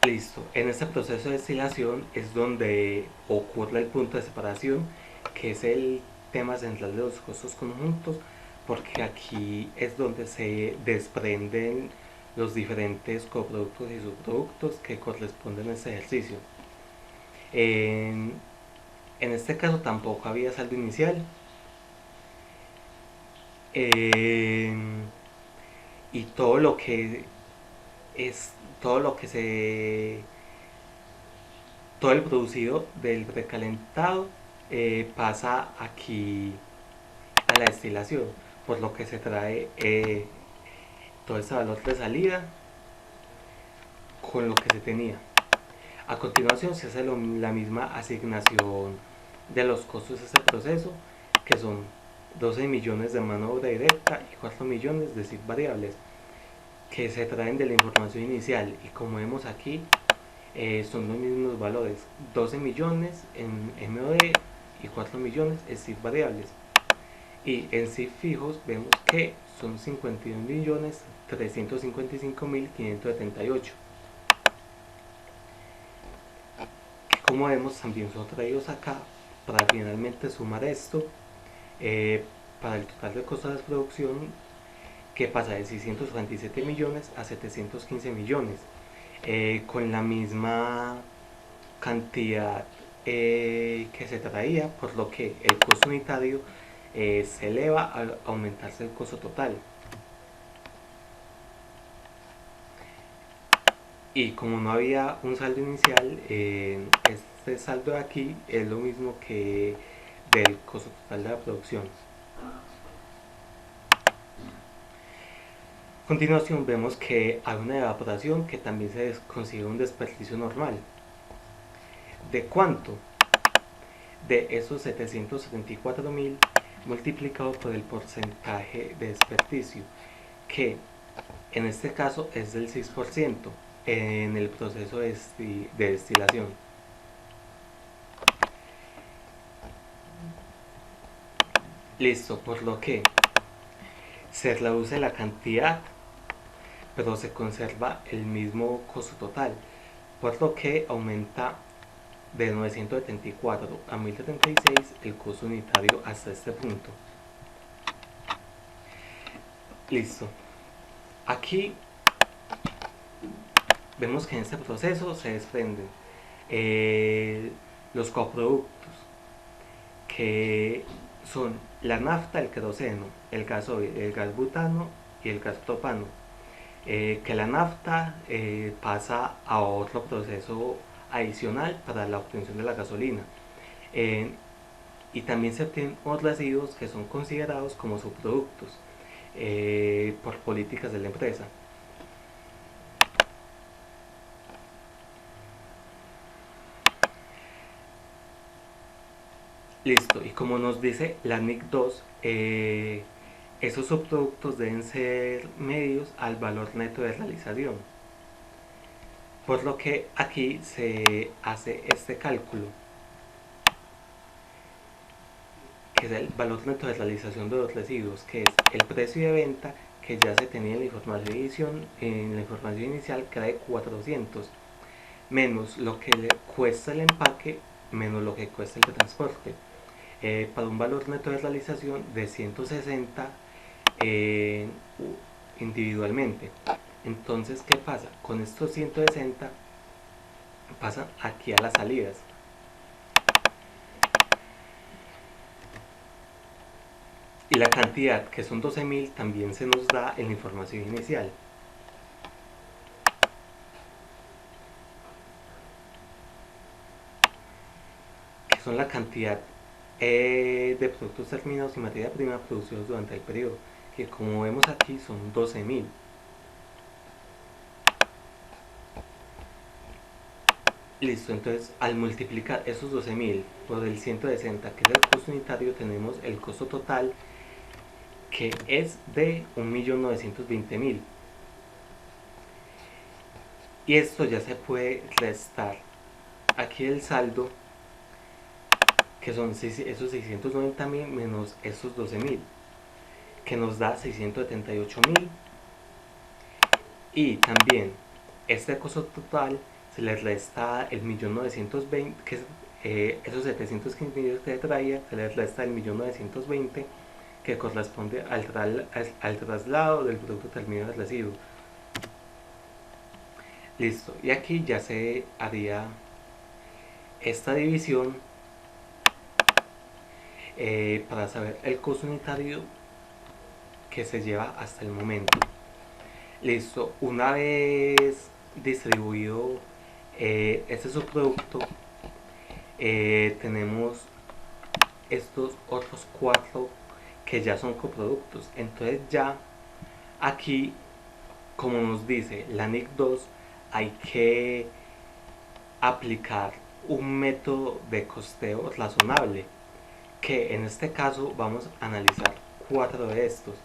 Listo. En este proceso de destilación es donde ocurre el punto de separación, que es el tema central de los costos conjuntos, porque aquí es donde se desprenden los diferentes coproductos y subproductos que corresponden a este ejercicio. En, en este caso tampoco había saldo inicial, eh, y todo lo que es todo lo que se todo el producido del precalentado pasa aquí a la destilación, por lo que se trae todo ese valor de salida con lo que se tenía. A continuación se hace la misma asignación de los costos de este proceso, que son 12 millones de mano de obra directa y 4 millones de SIC variables, que se traen de la información inicial, y como vemos aquí son los mismos valores, 12 millones en MOD y 4 millones en SIF variables. Y en SIF fijos vemos que son 51.355.578, que como vemos también son traídos acá para finalmente sumar esto para el total de costos de producción, que pasa de 647 millones a 715 millones, con la misma cantidad que se traía, por lo que el costo unitario se eleva al aumentarse el costo total. Y como no había un saldo inicial, este saldo de aquí es lo mismo que del costo total de la producción. A continuación vemos que hay una evaporación que también se consigue un desperdicio normal. ¿De cuánto? De esos 774.000 multiplicado por el porcentaje de desperdicio, que en este caso es del 6% en el proceso de destilación. Listo, por lo que se reduce la cantidad, pero se conserva el mismo costo total, por lo que aumenta de 974 a 1076 el costo unitario hasta este punto. Listo. Aquí vemos que en este proceso se desprenden los coproductos, que son la nafta, el queroseno, el gasoil, el gas butano y el gas propano. Que la nafta pasa a otro proceso adicional para la obtención de la gasolina. Y también se obtienen otros residuos que son considerados como subproductos por políticas de la empresa. Listo, y como nos dice la NIC 2, esos subproductos deben ser medios al valor neto de realización, por lo que aquí se hace este cálculo, que es el valor neto de realización de los residuos, que es el precio de venta que ya se tenía en la información inicial, que era de 400, menos lo que le cuesta el empaque, menos lo que cuesta el transporte, para un valor neto de realización de 160 individualmente. Entonces, ¿qué pasa? Con estos 160 pasan aquí a las salidas. Y la cantidad, que son 12.000, también se nos da en la información inicial. Que son la cantidad de productos terminados y materia prima producidos durante el periodo. Que como vemos aquí son 12.000. Listo, entonces al multiplicar esos 12.000 por el 160, que es el costo unitario, tenemos el costo total, que es de 1.920.000. Y esto ya se puede restar aquí el saldo, que son esos 690.000 menos esos 12.000, que nos da 678.000. Y también este costo total se le resta el 1.920.000, que es esos 715 millones que traía, se le resta el 1.920.000, que corresponde al traslado del producto terminado del residuo. Listo, y aquí ya se haría esta división para saber el costo unitario que se lleva hasta el momento. Listo, una vez distribuido este subproducto, tenemos estos otros 4 que ya son coproductos. Entonces ya aquí, como nos dice la NIC 2, hay que aplicar un método de costeo razonable, que en este caso vamos a analizar 4 de estos,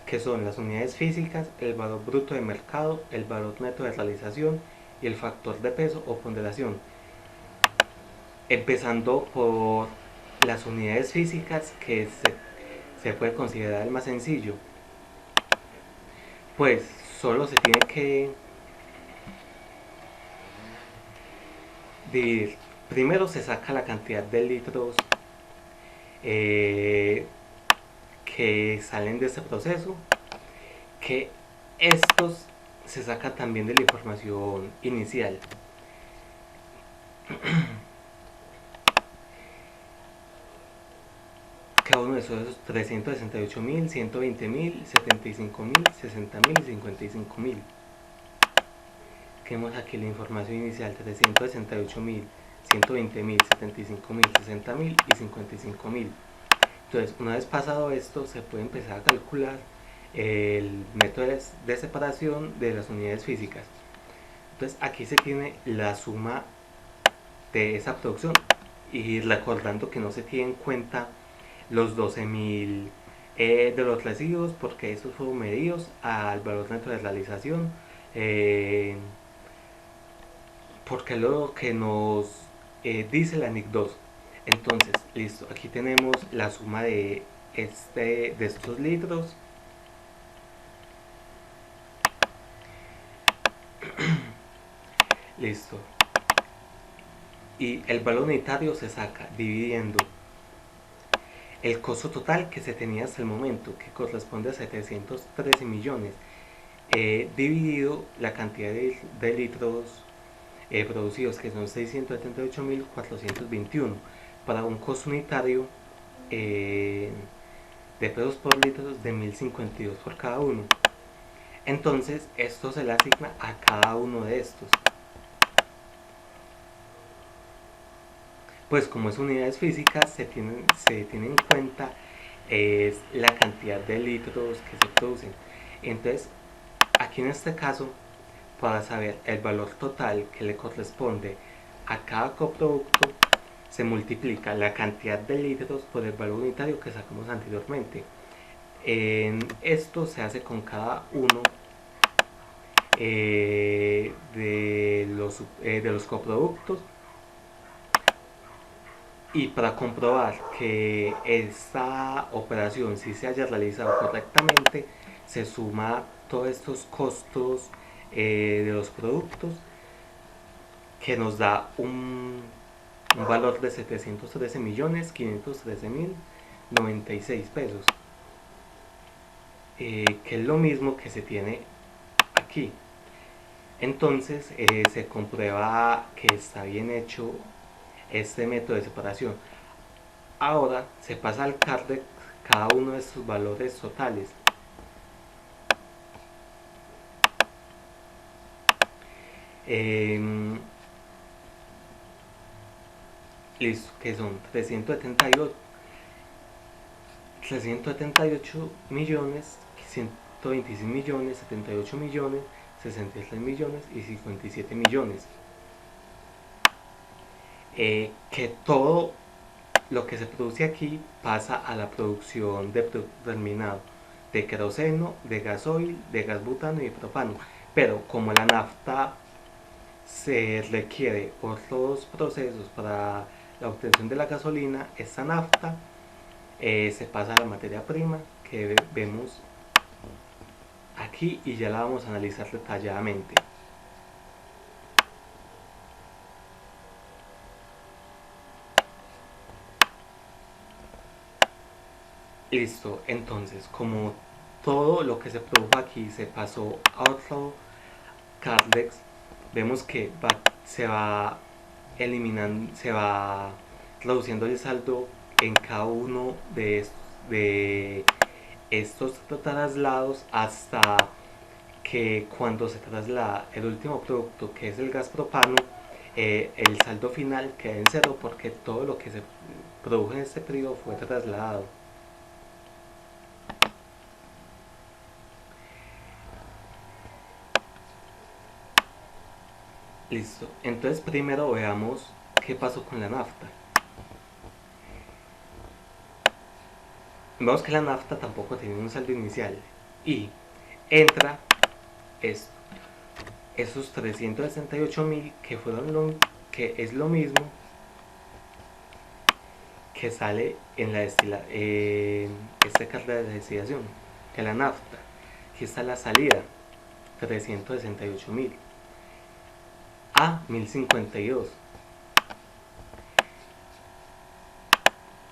que son las unidades físicas, el valor bruto de mercado, el valor neto de realización y el factor de peso o ponderación. Empezando por las unidades físicas, que se puede considerar el más sencillo. Pues solo se tiene que dividir. Primero se saca la cantidad de litros que salen de este proceso, que estos se sacan también de la información inicial. Cada uno de esos 368.000, 120.000, 75.000, 60.000 y 55.000. Tenemos aquí la información inicial: 368.000, 120.000, 75.000, 60.000 y 55.000. Entonces, una vez pasado esto, se puede empezar a calcular el método de separación de las unidades físicas. Entonces, aquí se tiene la suma de esa producción, y recordando que no se tiene en cuenta los 12.000 de los residuos, porque esos fueron medidos al valor neto de realización, porque es lo que nos dice la NIC 2. Entonces, listo, aquí tenemos la suma de estos litros. Listo. Y el valor unitario se saca dividiendo el costo total que se tenía hasta el momento, que corresponde a 713 millones, dividido la cantidad de litros producidos, que son 678.421, para un costo unitario de pesos por litro de 1.052 por cada uno. Entonces esto se le asigna a cada uno de estos. Pues como es unidades físicas, se tiene en cuenta es la cantidad de litros que se producen. Entonces, aquí en este caso, para saber el valor total que le corresponde a cada coproducto, se multiplica la cantidad de litros por el valor unitario que sacamos anteriormente. Esto se hace con cada uno de los coproductos. Y para comprobar que esta operación sí se haya realizado correctamente, se suma todos estos costos de los productos, que nos da un valor de 713.513.096 pesos, que es lo mismo que se tiene aquí. Entonces se comprueba que está bien hecho este método de separación. Ahora se pasa al CARDEX, cada uno de estos valores totales. Listo, que son 378 millones, 126 millones, 78 millones, 63 millones y 57 millones. Que todo lo que se produce aquí pasa a la producción de producto terminado, de queroseno, de gasoil, de gas butano y de propano. Pero como la nafta se requiere otros procesos para la obtención de la gasolina, esta nafta se pasa a la materia prima que vemos aquí y ya la vamos a analizar detalladamente. Listo, entonces como todo lo que se produjo aquí se pasó a otro Cardex, vemos que se va eliminando, se va reduciendo el saldo en cada uno de estos traslados hasta que cuando se traslada el último producto, que es el gas propano, el saldo final queda en cero porque todo lo que se produjo en este periodo fue trasladado. Listo, entonces primero veamos qué pasó con la nafta. Vemos que la nafta tampoco tenía un saldo inicial y entra esto, esos 368.000 que fueron que es lo mismo que sale en la este carga de destilación, que la nafta. Aquí está la salida, 368.000 a 1052.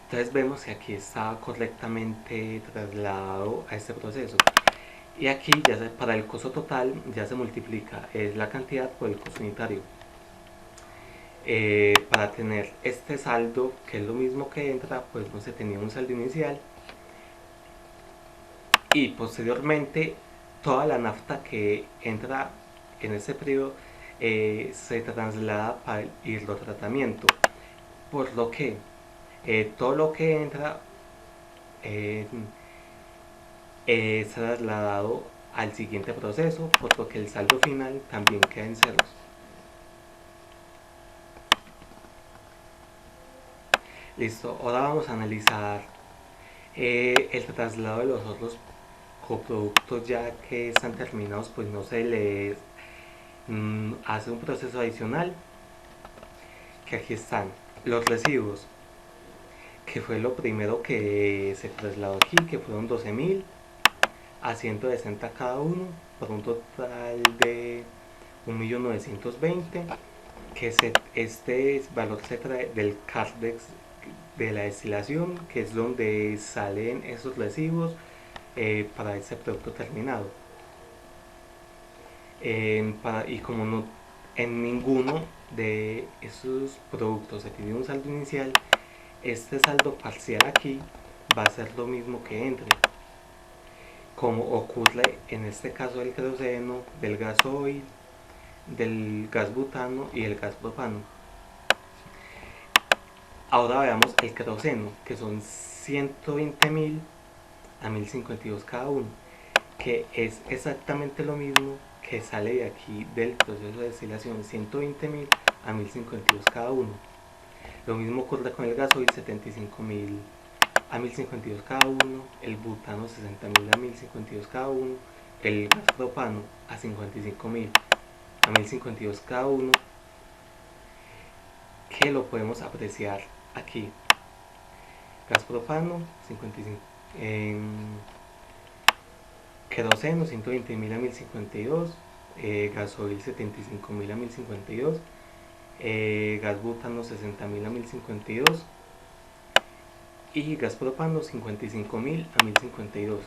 Entonces vemos que aquí está correctamente trasladado a este proceso. Y aquí ya para el costo total ya se multiplica la cantidad por el costo unitario. Para tener este saldo, que es lo mismo que entra, pues no se tenía un saldo inicial. Y posteriormente toda la nafta que entra en este periodo se traslada para el hidrotratamiento. Por lo que todo lo que entra es trasladado al siguiente proceso, por lo que el saldo final también queda en ceros. Listo, ahora vamos a analizar el traslado de los otros coproductos ya que están terminados, pues no se les hace un proceso adicional, que aquí están los residuos, que fue lo primero que se trasladó aquí, que fueron 12.000 a 160 cada uno, por un total de 1.920.000, que este valor se trae del Cardex de la destilación, que es donde salen esos residuos para ese producto terminado. Y como no en ninguno de esos productos se tiene un saldo inicial, este saldo parcial aquí va a ser lo mismo que entre, como ocurre en este caso del queroseno, del gasoil, del gas butano y el gas propano. Ahora veamos el queroseno, que son 120.000 a 1052 cada uno, que es exactamente lo mismo que sale de aquí del proceso de destilación, 120.000 a 1052 cada uno. Lo mismo ocurre con el gasoil, 75.000 a 1052 cada uno, el butano 60.000 a 1052 cada uno, el gas propano a 55.000 a 1052 cada uno, que lo podemos apreciar aquí. Gas propano 55, queroseno 120.000 a 1052, gasoil 75.000 a 1052, gas butano 60.000 a 1052 y gas propano 55.000 a 1052.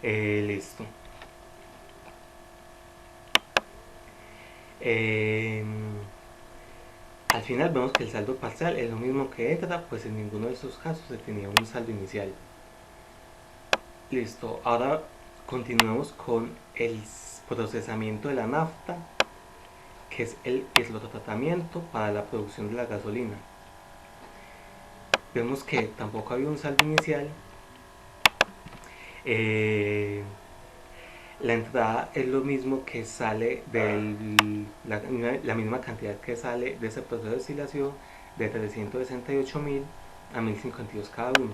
Listo. Al final vemos que el saldo parcial es lo mismo que entra, pues en ninguno de estos casos se tenía un saldo inicial. Listo, ahora continuamos con el procesamiento de la nafta, que es el tratamiento para la producción de la gasolina. Vemos que tampoco había un saldo inicial. La entrada es lo mismo que sale de la misma cantidad que sale de ese proceso de destilación, de 368.000 a 1.052 cada uno,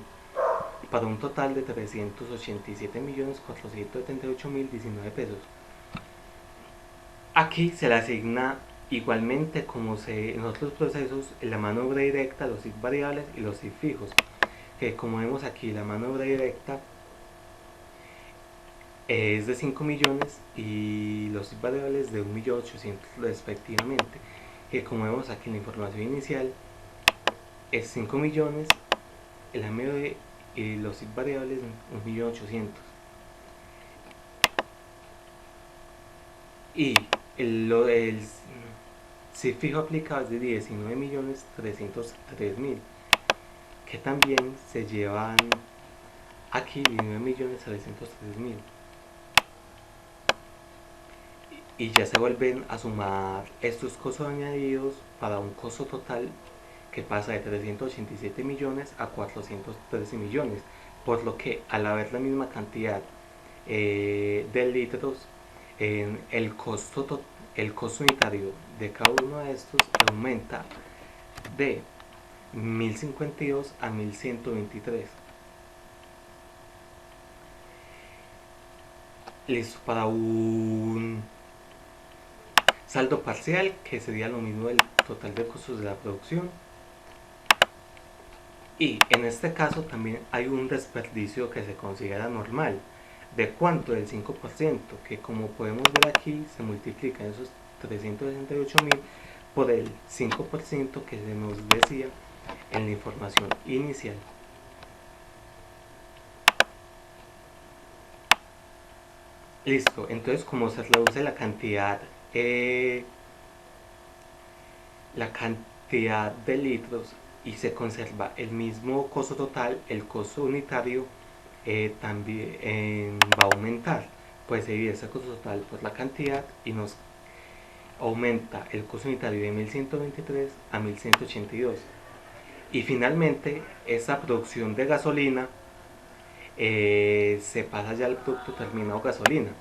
para un total de 387.478.019 pesos. Aquí se le asigna igualmente, como en otros procesos, la mano de obra directa, los IF variables y los IF fijos, que como vemos aquí, la mano de obra directa es de 5 millones y los IF variables de 1.800.000 respectivamente, que como vemos aquí en la información inicial es 5 millones, el AMB y los IF variables 1.800.000. Y el CIF fijo aplicado es de 19.303.000, que también se llevan aquí 19.303.000. Y ya se vuelven a sumar estos costos añadidos para un costo total que pasa de 387 millones a 413 millones, por lo que al haber la misma cantidad de litros, el costo unitario de cada uno de estos aumenta de 1.052 a 1.123. Listo, para un saldo parcial, que sería lo mismo del total de costos de la producción. Y en este caso también hay un desperdicio que se considera normal. ¿De cuánto? Del 5%, que como podemos ver aquí se multiplican esos 368.000 por el 5% que se nos decía en la información inicial. Listo, entonces como se reduce la cantidad de litros y se conserva el mismo costo total, el costo unitario también va a aumentar, pues se divide ese costo total por la cantidad y nos aumenta el costo unitario de 1.123 a 1.182. Y finalmente esa producción de gasolina se pasa ya al producto terminado gasolina,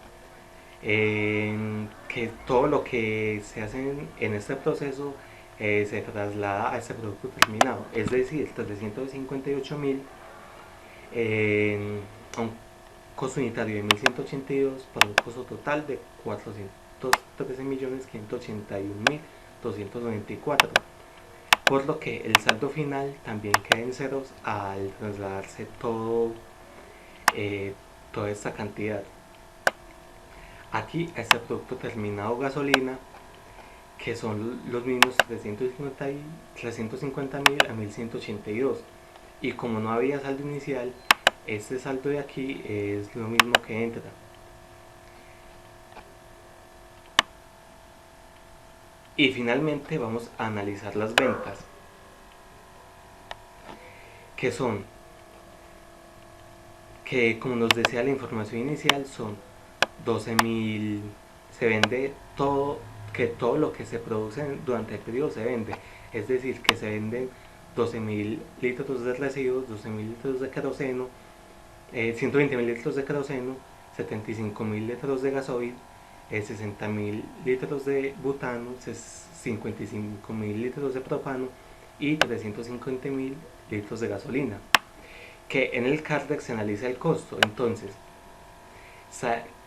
que todo lo que se hace en este proceso se traslada a este producto terminado, es decir, 358.000 a un costo unitario de 1.182 para un costo total de 413.581.294, por lo que el saldo final también queda en ceros al trasladarse toda esta cantidad aquí a este producto terminado gasolina, que son los mismos 350.000 a 1.182. Y como no había saldo inicial, este saldo de aquí es lo mismo que entra. Y finalmente vamos a analizar las ventas, que son, que como nos decía la información inicial, son 12.000, se vende todo, que todo lo que se produce durante el periodo se vende, es decir, que se venden 12.000 litros de residuos, 12.000 litros de queroseno, 120.000 litros de queroseno, 75.000 litros de gasoil, 60.000 litros de butano, 55.000 litros de propano y 350.000 litros de gasolina, que en el CARDEX se analiza el costo. Entonces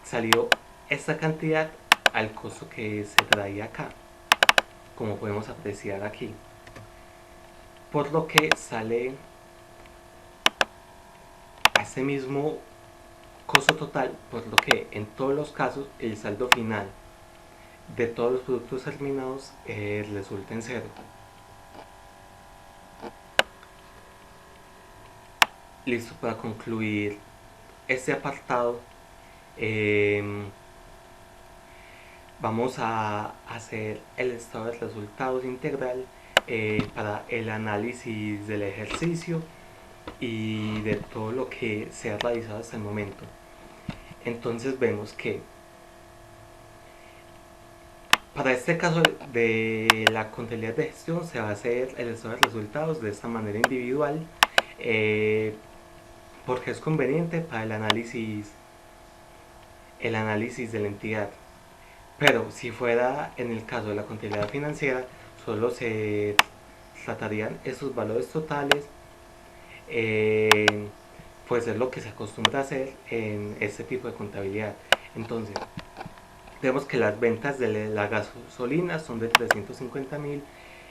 salió esta cantidad al costo que se traía acá, como podemos apreciar aquí, por lo que sale a este mismo costo total, por lo que en todos los casos el saldo final de todos los productos terminados resulta en cero. Listo, para concluir este apartado, vamos a hacer el estado de resultados integral para el análisis del ejercicio y de todo lo que se ha realizado hasta el momento. Entonces vemos que para este caso de la contabilidad de gestión se va a hacer el estado de resultados de esta manera individual, porque es conveniente para el análisis de la entidad. Pero si fuera en el caso de la contabilidad financiera, solo se tratarían esos valores totales, pues es lo que se acostumbra a hacer en este tipo de contabilidad. Entonces, vemos que las ventas de la gasolina son de 350.000.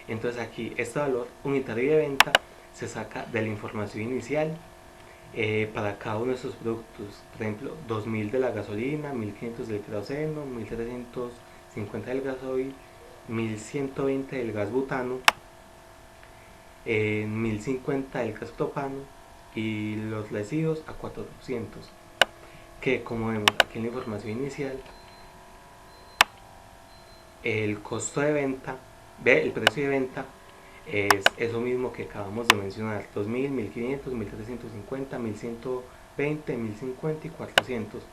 Entonces aquí este valor unitario de venta se saca de la información inicial, para cada uno de esos productos. Por ejemplo, 2.000 de la gasolina, 1.500 del queroseno, 1.350 del gasoil, 1.120 del gas butano, 1.050 del gas propano y los residuos a 400, que como vemos aquí en la información inicial, el costo de venta, el precio de venta es eso mismo que acabamos de mencionar: 2.000, 1.500, 1.350, 1.120, 1.050 y 400.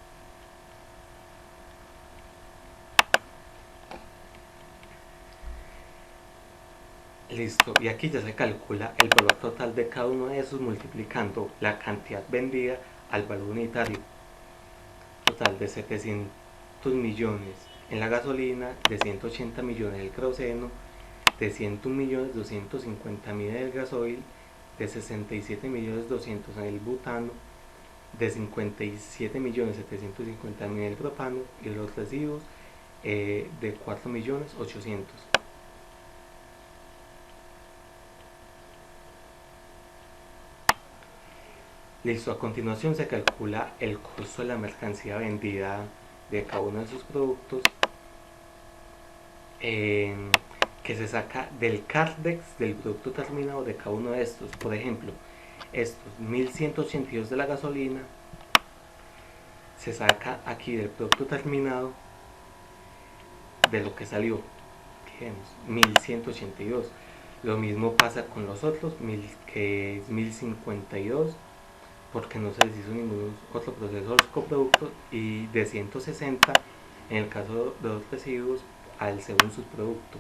Listo, y aquí ya se calcula el valor total de cada uno de esos multiplicando la cantidad vendida al valor unitario. Total de 700 millones en la gasolina, de 180 millones el queroseno, de 101.250.000 en el gasoil, de 67.200.000 en el butano, de 57.750.000 en el propano y los residuos, de 4.800.000. Listo, a continuación se calcula el costo de la mercancía vendida de cada uno de sus productos, que se saca del CARDEX del producto terminado de cada uno de estos. Por ejemplo, estos 1.182 de la gasolina se saca aquí del producto terminado de lo que salió, digamos, 1.182. Lo mismo pasa con los otros, que es 1.052, porque no se les hizo ningún otro proceso de los coproductos, y de 160 en el caso de los residuos al segundo subproducto.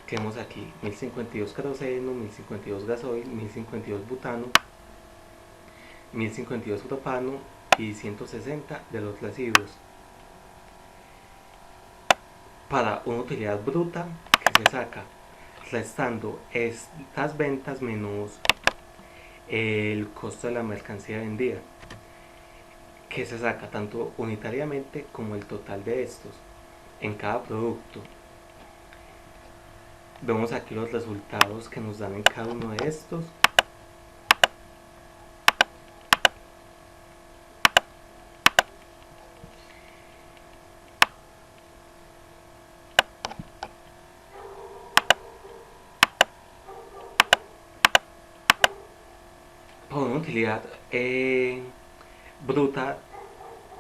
Tenemos aquí 1.052 queroseno, 1.052 gasoil, 1.052 butano, 1.052 propano y 160 de los residuos, para una utilidad bruta que se saca restando estas ventas menos el costo de la mercancía vendida, que se saca tanto unitariamente como el total de estos en cada producto. Vemos aquí los resultados que nos dan en cada uno de estos. Por una utilidad bruta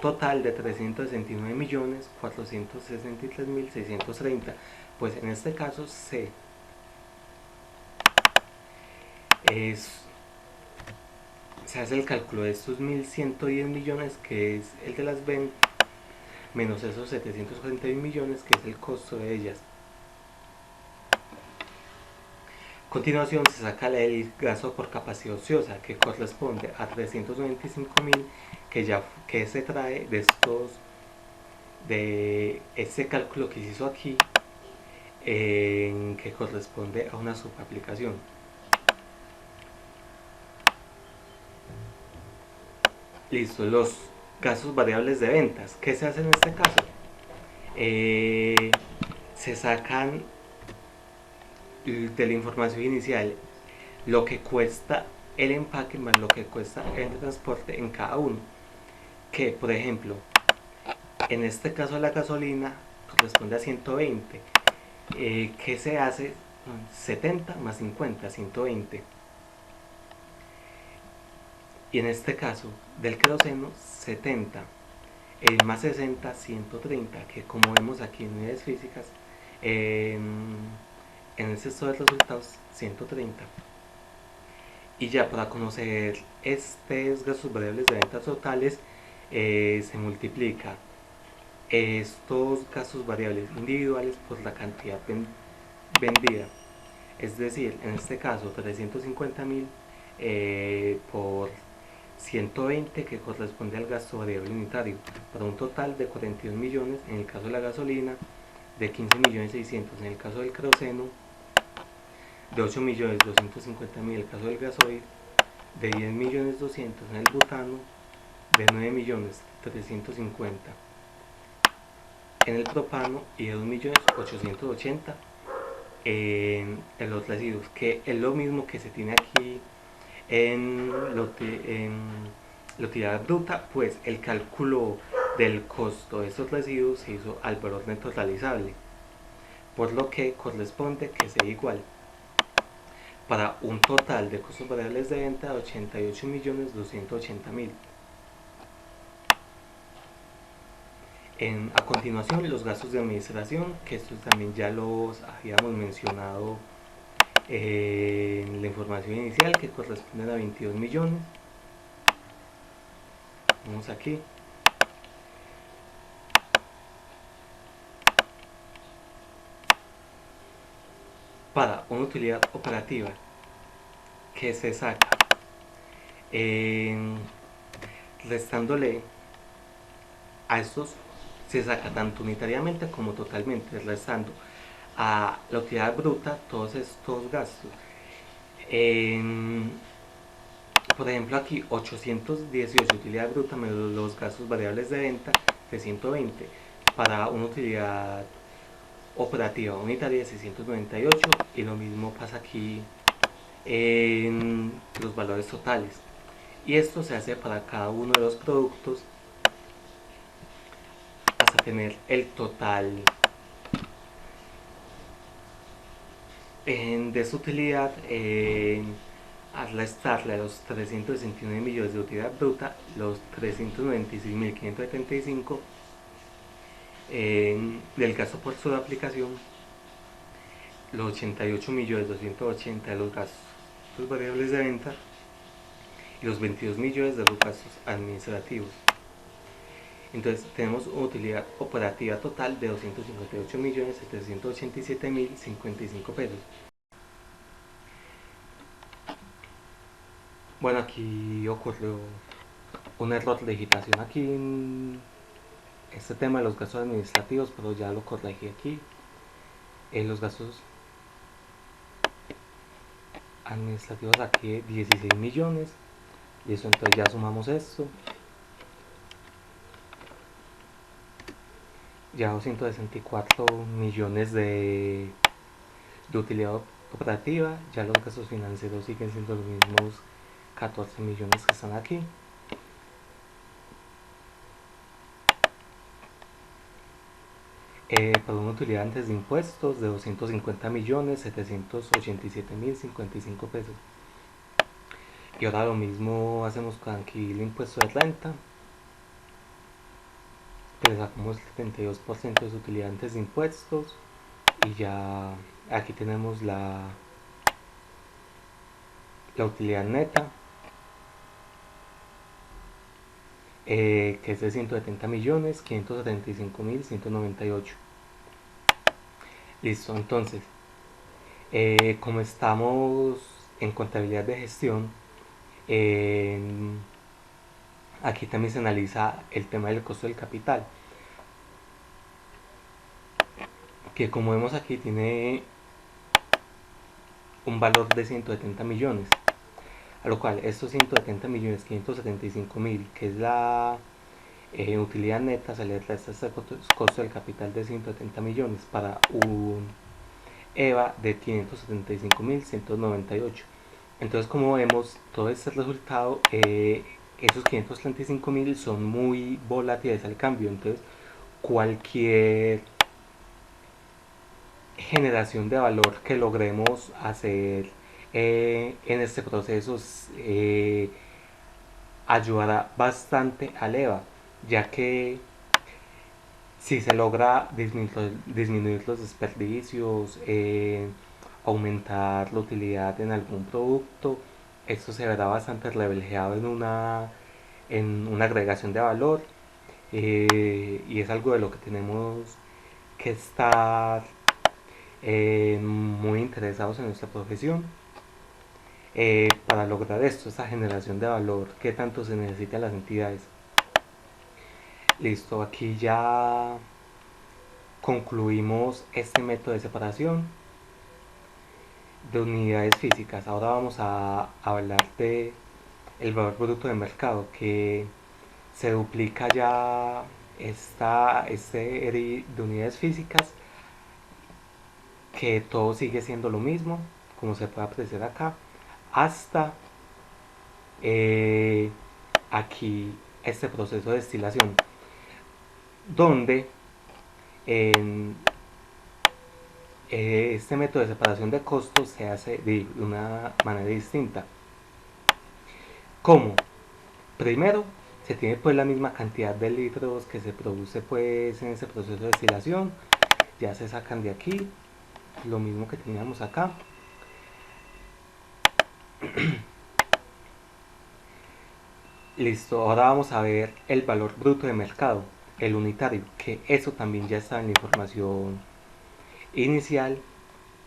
total de 369.463.630. Pues en este caso se hace el cálculo de estos 1.110 millones, que es el de las ventas, menos esos 741 millones, que es el costo de ellas. A continuación se saca el gasto por capacidad ociosa, que corresponde a 395.000, que se trae de este cálculo que se hizo aquí, que corresponde a una subaplicación. Listo, los gastos variables de ventas. ¿Qué se hace en este caso? Se sacan de la información inicial lo que cuesta el empaque más lo que cuesta el transporte en cada uno. Que, por ejemplo, en este caso la gasolina corresponde a 120. ¿Qué se hace? 70 más 50, 120. Y en este caso del queroseno, 70. El más 60, 130, que como vemos aquí en unidades físicas, en este estado de resultados 130. Y ya para conocer estos gastos variables de ventas totales, se multiplica estos gastos variables individuales por la cantidad vendida. Es decir, en este caso 350.000 por 120, que corresponde al gasto variable unitario, para un total de 42 millones en el caso de la gasolina, de 15.600.000 en el caso del queroseno, de 8.250.000 en el caso del gasoil, de 10.200.000 en el butano, de 9.350.000 en el propano y de 2.880.000 en los residuos, que es lo mismo que se tiene aquí en la utilidad bruta. Pues el cálculo del costo de esos residuos se hizo al valor neto realizable, por lo que corresponde que sea igual, para un total de costos variables de venta de 88.280.000. A continuación, los gastos de administración, que estos también ya los habíamos mencionado en la información inicial, que corresponden a 22 millones. Vamos aquí. Para una utilidad operativa que se saca restándole a estos, se saca tanto unitariamente como totalmente, restando a la utilidad bruta todos estos gastos. Por ejemplo, aquí 818 utilidad bruta menos los gastos variables de venta de 120, para una utilidad operativa unitaria de 698, y lo mismo pasa aquí en los valores totales. Y esto se hace para cada uno de los productos hasta tener el total de su utilidad, al restarle a los 369 millones de utilidad bruta los 396.575 del gasto por su aplicación, los 88.280.000 de los gastos variables de venta y los 22 millones de los gastos administrativos. Entonces tenemos una utilidad operativa total de 258.787.055 pesos. Bueno, aquí ocurrió un error de digitación aquí en este tema de los gastos administrativos, pero ya lo corregí aquí. Los gastos administrativos aquí 16 millones. Y eso, entonces ya sumamos esto. Ya 264 millones de utilidad operativa. Ya los gastos financieros siguen siendo los mismos 14 millones que están aquí. Para una utilidad antes de impuestos de 250.787.055 pesos. Y ahora lo mismo hacemos con aquí el impuesto de renta, que le sacamos el 32% de su utilidad antes de impuestos, y ya aquí tenemos la utilidad neta, que es de 170.575.198. Listo, entonces, como estamos en contabilidad de gestión, aquí también se analiza el tema del costo del capital, que como vemos aquí tiene un valor de 170 millones, a lo cual estos 170.575.000, que es la utilidad neta, se le resta este costo del capital de 170 millones para un EVA de 575.198. Entonces, como vemos, todo este resultado, esos 535.000 son muy volátiles al cambio. Entonces, cualquier generación de valor que logremos hacer en este proceso ayudará bastante al EVA, ya que si se logra disminuir los desperdicios, aumentar la utilidad en algún producto, esto se verá bastante reflejado en una agregación de valor, y es algo de lo que tenemos que estar muy interesados en nuestra profesión, para lograr esto, esa generación de valor que tanto se necesita en las entidades. Listo, aquí ya concluimos este método de separación de unidades físicas. Ahora vamos a hablar de el valor bruto de mercado, que se duplica ya este ERI de unidades físicas, que todo sigue siendo lo mismo, como se puede apreciar acá, hasta eh, aquí este proceso de destilación, donde en este método de separación de costos se hace de una manera distinta. ¿Cómo? Primero, se tiene pues la misma cantidad de litros que se produce pues en ese proceso de destilación, ya se sacan de aquí, lo mismo que teníamos acá. Listo, ahora vamos a ver el valor bruto de mercado, el unitario, que eso también ya está en la información inicial,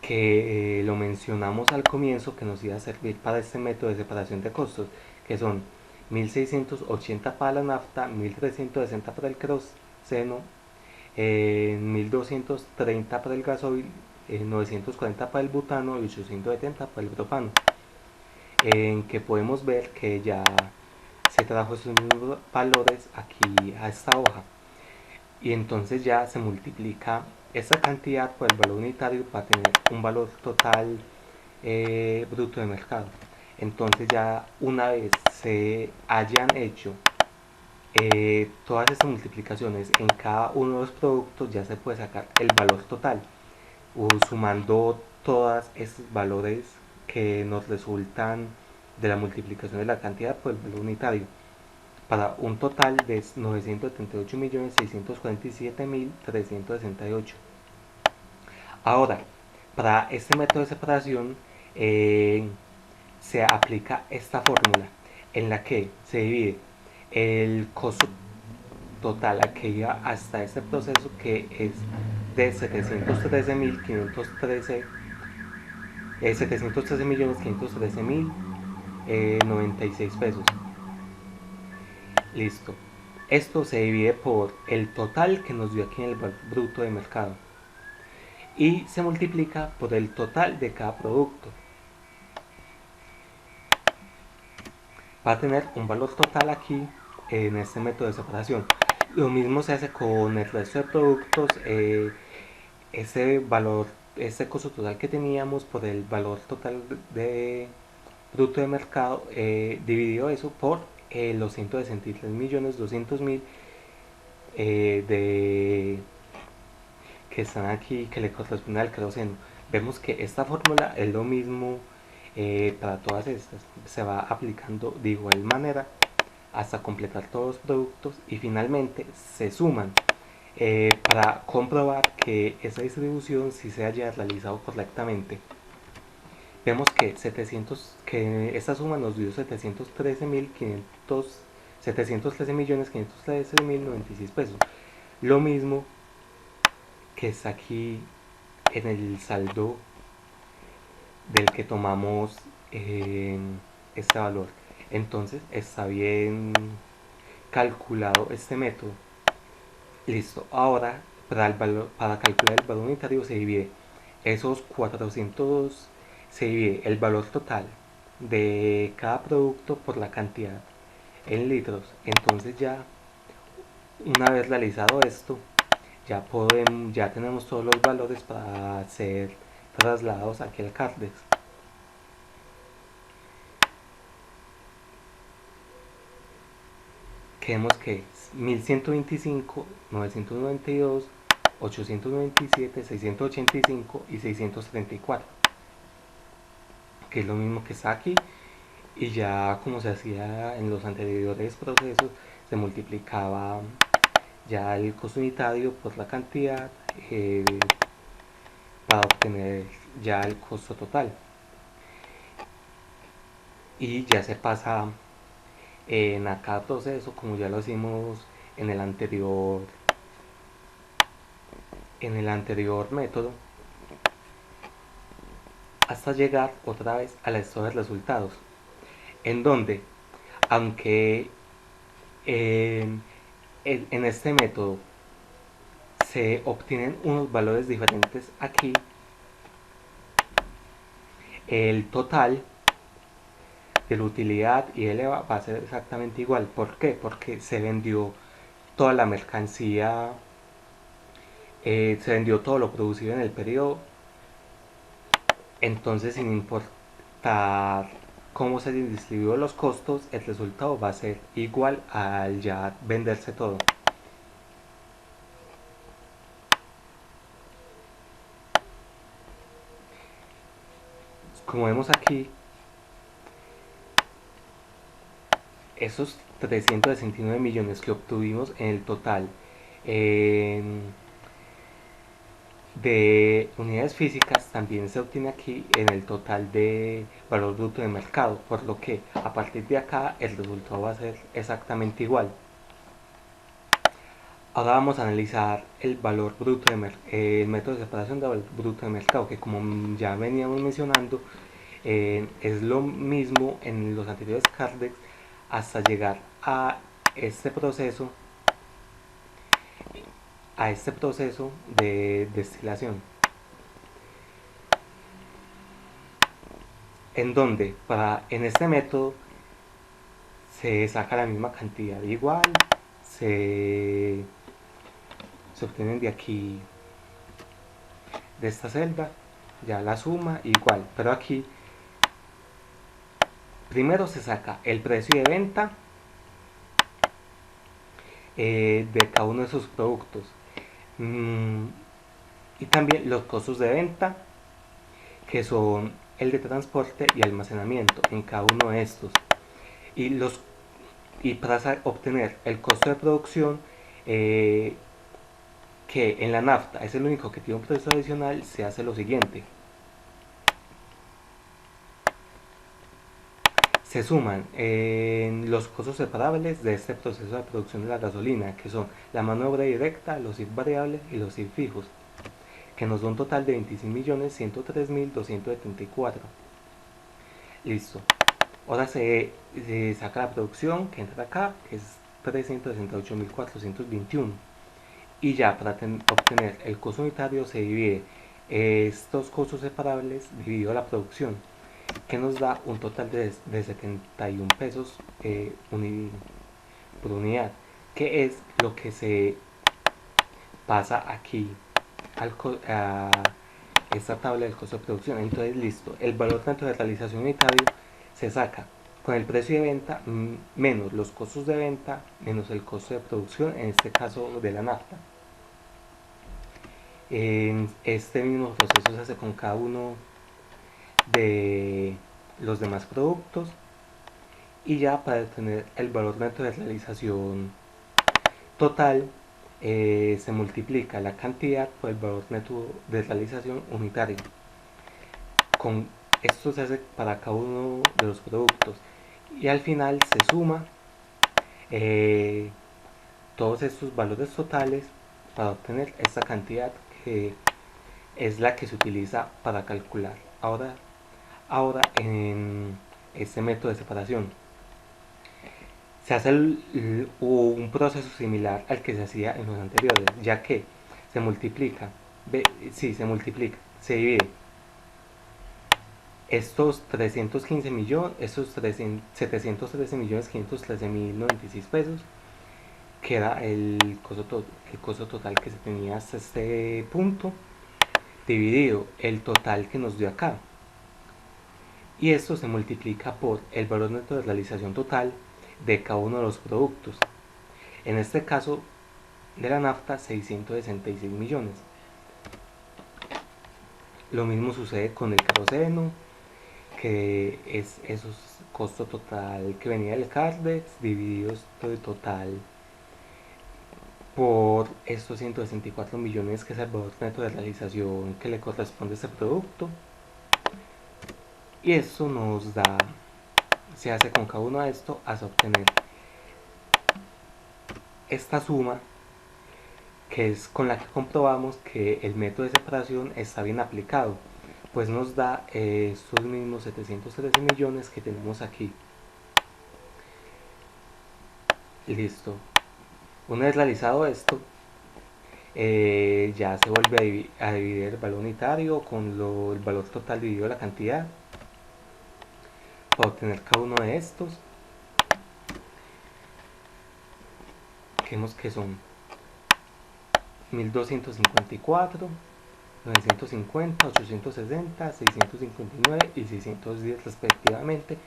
que lo mencionamos al comienzo, que nos iba a servir para este método de separación de costos, que son 1680 para la nafta, 1360 para el queroseno, 1230 para el gasoil, 940 para el butano y 870 para el propano, en que podemos ver que ya se trajo esos mismos valores aquí a esta hoja, y entonces ya se multiplica esta cantidad por el valor unitario para tener un valor total bruto de mercado. Entonces ya una vez se hayan hecho todas estas multiplicaciones en cada uno de los productos, ya se puede sacar el valor total, sumando todos esos valores que nos resultan de la multiplicación de la cantidad por el valor unitario, para un total de 978.647.368. Ahora, para este método de separación se aplica esta fórmula, en la que se divide el costo total a que iba hasta este proceso, que es de 713.513.096 pesos. Listo. Esto se divide por el total que nos dio aquí en el valor bruto de mercado y se multiplica por el total de cada producto para tener un valor total aquí en este método de separación. Lo mismo se hace con el resto de productos. Ese valor, este costo total que teníamos por el valor total de bruto de mercado, dividió eso por los 163.200.000 de que están aquí, que le corresponde al queroseno. Vemos que esta fórmula es lo mismo para todas estas, se va aplicando de igual manera hasta completar todos los productos, y finalmente se suman para comprobar que esa distribución sí se haya realizado correctamente. Vemos que esta suma nos dio 713.513.513.096 pesos, lo mismo que está aquí en el saldo del que tomamos este valor. Entonces está bien calculado este método. Listo, ahora para calcular el valor unitario se divide esos 400, se divide el valor total de cada producto por la cantidad en litros. Entonces ya una vez realizado esto, ya tenemos todos los valores para ser trasladados aquí al Cardex. Vemos que 1125, 992, 897, 685 y 634, que es lo mismo que está aquí, y ya como se hacía en los anteriores procesos, se multiplicaba ya el costo unitario por la cantidad para obtener ya el costo total. Y ya se pasa en a cada proceso, como ya lo hicimos en en el anterior método, hasta llegar otra vez a la historia de resultados, en donde, aunque en este método se obtienen unos valores diferentes aquí, el total de la utilidad y el EVA va a ser exactamente igual. ¿Por qué? Porque se vendió toda la mercancía, se vendió todo lo producido en el periodo. Entonces, sin importar cómo se distribuyó los costos, el resultado va a ser igual al ya venderse todo. Como vemos aquí, esos 369 millones que obtuvimos en el total de unidades físicas también se obtiene aquí en el total de valor bruto de mercado, por lo que a partir de acá el resultado va a ser exactamente igual. Ahora vamos a analizar el valor bruto el método de separación de valor bruto de mercado, que como ya veníamos mencionando, es lo mismo en los anteriores Cardex hasta llegar a este proceso de destilación, en donde en este método se saca la misma cantidad igual, se, se obtienen de aquí, de esta celda, ya la suma igual, pero aquí primero se saca el precio de venta de cada uno de sus productos, y también los costos de venta, que son el de transporte y almacenamiento en cada uno de estos, y para obtener el costo de producción, que en la nafta es el único que tiene un proceso adicional, se hace lo siguiente: se suman los costos separables de este proceso de producción de la gasolina, que son la mano de obra directa, los IF variables y los IF fijos, que nos da un total de 26.103.274. Listo. Ahora se saca la producción que entra acá, que es 368.421. Y ya para obtener el costo unitario se divide estos costos separables dividido la producción, que nos da un total de 71 pesos por unidad, que es lo que se pasa aquí a esta tabla del costo de producción. Entonces, listo, el valor tanto de realización unitario se saca con el precio de venta menos los costos de venta menos el costo de producción, en este caso de la nafta. En este mismo proceso se hace con cada uno de los demás productos, y ya para obtener el valor neto de realización total, se multiplica la cantidad por el valor neto de realización unitario. Con esto se hace para cada uno de los productos, y al final se suma todos estos valores totales para obtener esta cantidad, que es la que se utiliza para calcular ahora en este método de separación. Se hace un proceso similar al que se hacía en los anteriores, ya que se multiplica, se divide estos 315 millones, estos 713 millones 513 mil 96 pesos, que era el costo total que se tenía hasta este punto, dividido el total que nos dio acá, y esto se multiplica por el valor neto de realización total de cada uno de los productos. En este caso de la nafta, 666 millones. Lo mismo sucede con el queroseno, que es esos costo total que venía del Cardex divididos todo el total por estos 164 millones que es el valor neto de realización que le corresponde a este producto, y esto nos da, se hace con cada uno de estos hasta obtener esta suma, que es con la que comprobamos que el método de separación está bien aplicado, pues nos da estos mismos 713 millones que tenemos aquí. Listo. Una vez realizado esto, ya se vuelve a dividir el valor unitario con el valor total dividido la cantidad para obtener cada uno de estos, que vemos que son 1254, 950, 860, 659 y 610 respectivamente,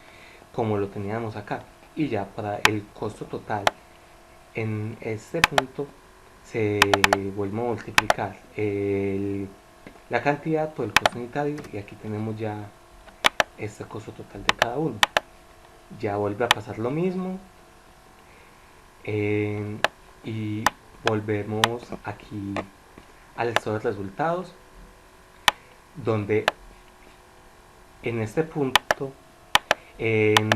como lo teníamos acá. Y ya para el costo total en este punto se vuelve a multiplicar la cantidad por el costo unitario, y aquí tenemos ya este costo total de cada uno. Ya vuelve a pasar lo mismo, y volvemos aquí al estado de resultados, donde en este punto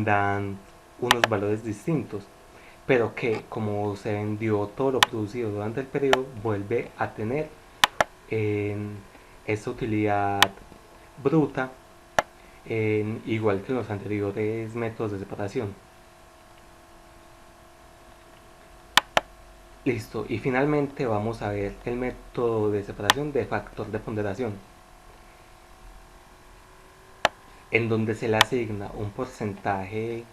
dan unos valores distintos, pero que como se vendió todo lo producido durante el periodo, vuelve a tener esta utilidad bruta, igual que en los anteriores métodos de separación. Listo, y finalmente vamos a ver el método de separación de factor de ponderación, en donde se le asigna un porcentaje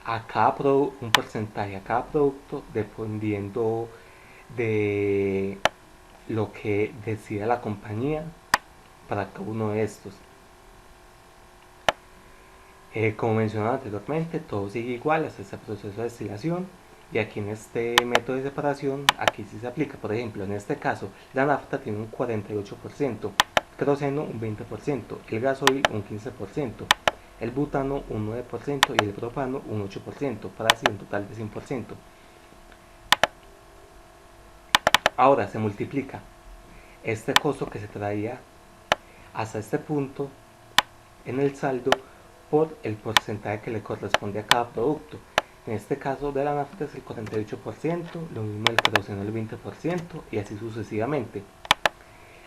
un porcentaje a cada producto dependiendo de lo que decida la compañía para cada uno de estos. Como mencionaba anteriormente, todo sigue igual hasta este proceso de destilación, y aquí en este método de separación, aquí sí se aplica. Por ejemplo, en este caso, la nafta tiene un 48%, queroseno un 20%, el gasoil un 15%, el butano un 9% y el propano un 8%, para así un total de 100%. Ahora se multiplica este costo que se traía hasta este punto en el saldo por el porcentaje que le corresponde a cada producto. En este caso de la nafta es el 48%, lo mismo el queroseno el 20%, y así sucesivamente,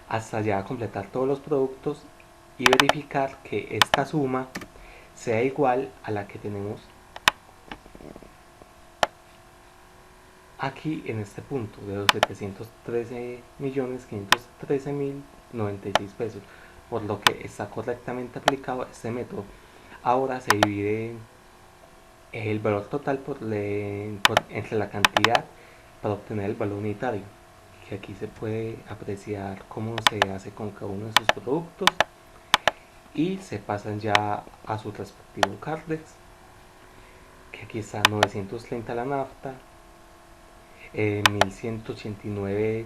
hasta ya completar todos los productos y verificar que esta suma sea igual a la que tenemos aquí en este punto de los 713.513.096 pesos, por lo que está correctamente aplicado este método. Ahora se divide el valor total entre la cantidad para obtener el valor unitario, que aquí se puede apreciar cómo se hace con cada uno de sus productos, y se pasan ya a su respectivo cardex, que aquí está 930 la nafta, 1189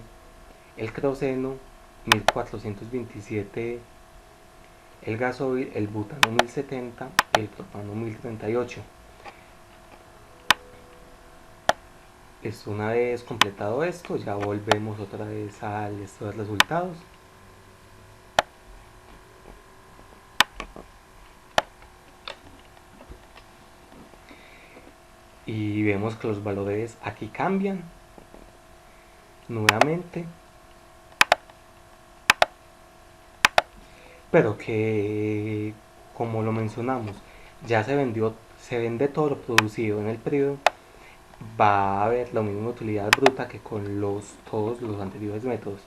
el queroseno, 1427 el gasoil, el butano 1070 y el propano 1038. Una vez completado esto, ya volvemos otra vez al estado de resultados. Y vemos que los valores aquí cambian nuevamente, pero que, como lo mencionamos, ya se vende todo lo producido en el periodo, va a haber la misma utilidad bruta que con todos los anteriores métodos.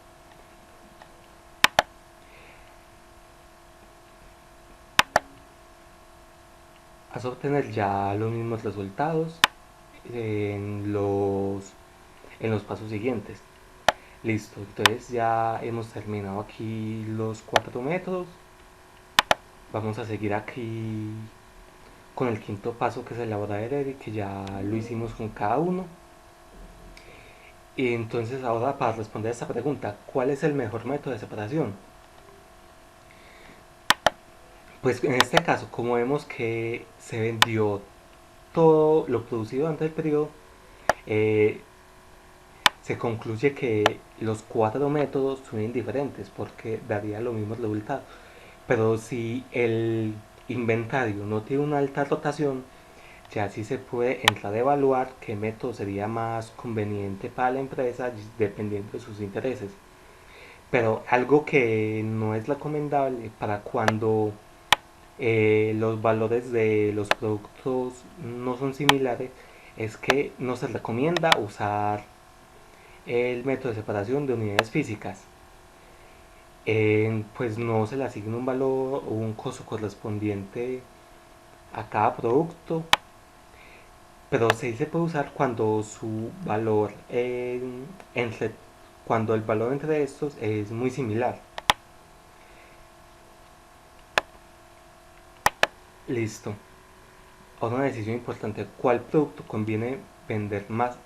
Vas a obtener ya los mismos resultados en los pasos siguientes. Listo, entonces ya hemos terminado aquí los 4 métodos. Vamos a seguir aquí con el quinto paso, que es elaborar el EDI, que ya lo hicimos con cada uno. Y entonces ahora, para responder a esta pregunta, ¿cuál es el mejor método de separación? Pues en este caso, como vemos que se vendió todo lo producido durante el periodo, eh, se concluye que los cuatro métodos son indiferentes porque daría los mismos resultados. Pero si el inventario no tiene una alta rotación, ya sí se puede entrar a evaluar qué método sería más conveniente para la empresa dependiendo de sus intereses. Pero algo que no es recomendable para cuando los valores de los productos no son similares es que no se recomienda usar el método de separación de unidades físicas. Pues no se le asigna un valor o un costo correspondiente a cada producto, pero sí se puede usar cuando su valor entre, cuando el valor entre estos es muy similar. Listo. Ahora una decisión importante: ¿cuál producto conviene vender más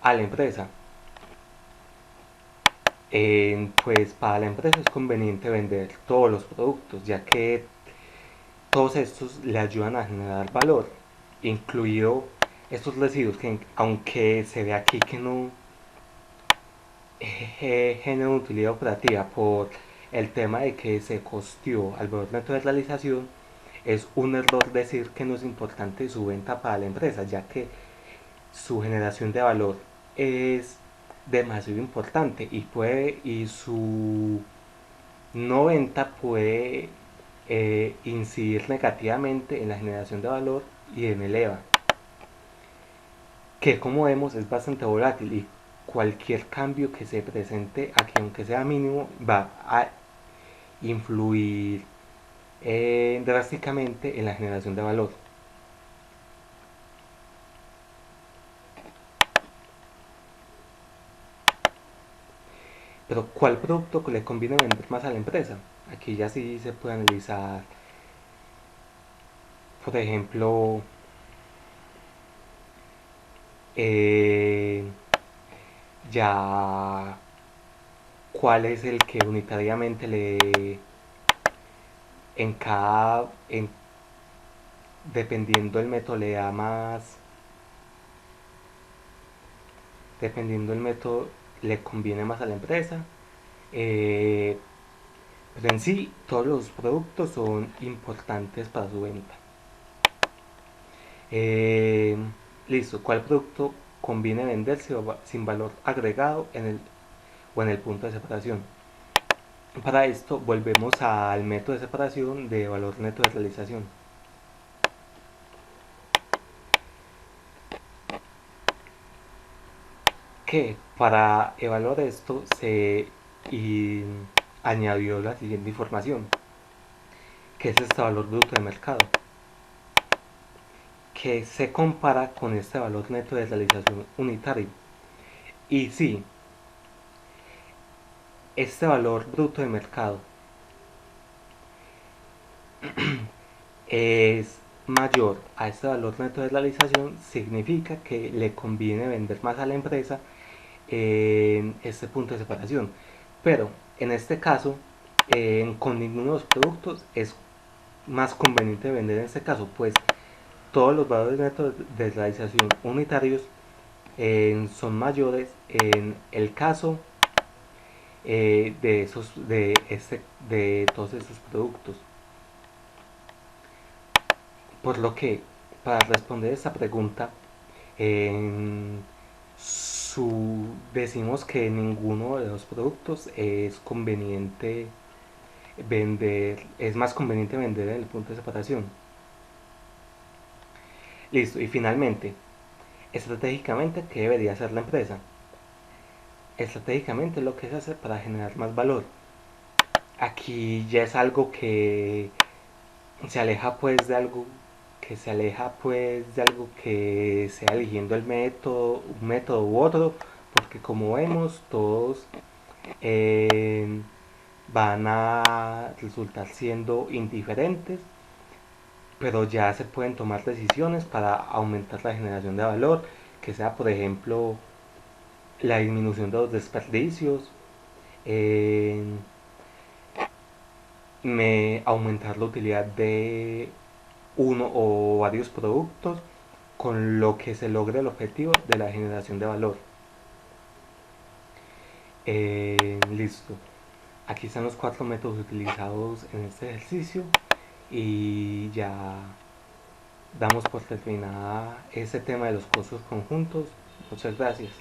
a la empresa? Pues para la empresa es conveniente vender todos los productos, ya que todos estos le ayudan a generar valor, incluido estos residuos que, aunque se ve aquí que no generan utilidad operativa por el tema de que se costeó al valor neto de realización, es un error decir que no es importante su venta para la empresa, ya que su generación de valor es demasiado importante y su no venta puede incidir negativamente en la generación de valor y en el EVA, que como vemos es bastante volátil y cualquier cambio que se presente aquí, aunque sea mínimo, va a influir drásticamente en la generación de valor. Pero ¿cuál producto le conviene vender más a la empresa? Aquí ya sí se puede analizar, por ejemplo, eh, ya cuál es el que unitariamente en cada, dependiendo del método le da más, dependiendo del método le conviene más a la empresa. Eh, pero en sí, todos los productos son importantes para su venta. Eh, Listo, ¿cuál producto conviene venderse sin valor agregado en el o en el punto de separación? Para esto volvemos al método de separación de valor neto de realización, que para evaluar esto se y añadió la siguiente información, que es este valor bruto de mercado, que se compara con este valor neto de realización unitario. Y si este valor bruto de mercado es mayor a este valor neto de realización, significa que le conviene vender más a la empresa en este punto de separación. Pero en este caso, con ninguno de los productos es más conveniente vender en este caso, pues todos los valores netos de realización unitarios son mayores en el caso de todos esos productos. Por lo que, para responder esta pregunta, en decimos que ninguno de los productos es conveniente vender, es más conveniente vender en el punto de separación. Listo, y finalmente, estratégicamente, ¿qué debería hacer la empresa? Estratégicamente lo que se hace para generar más valor. Aquí ya es algo que se aleja pues de algo que sea eligiendo el método, un método u otro, porque como vemos todos eh, van a resultar siendo indiferentes, pero ya se pueden tomar decisiones para aumentar la generación de valor, que sea por ejemplo la disminución de los desperdicios, eh, aumentar la utilidad de uno o varios productos, con lo que se logre el objetivo de la generación de valor. Listo. Aquí están los 4 métodos utilizados en este ejercicio y ya damos por terminada este tema de los costos conjuntos. Muchas gracias.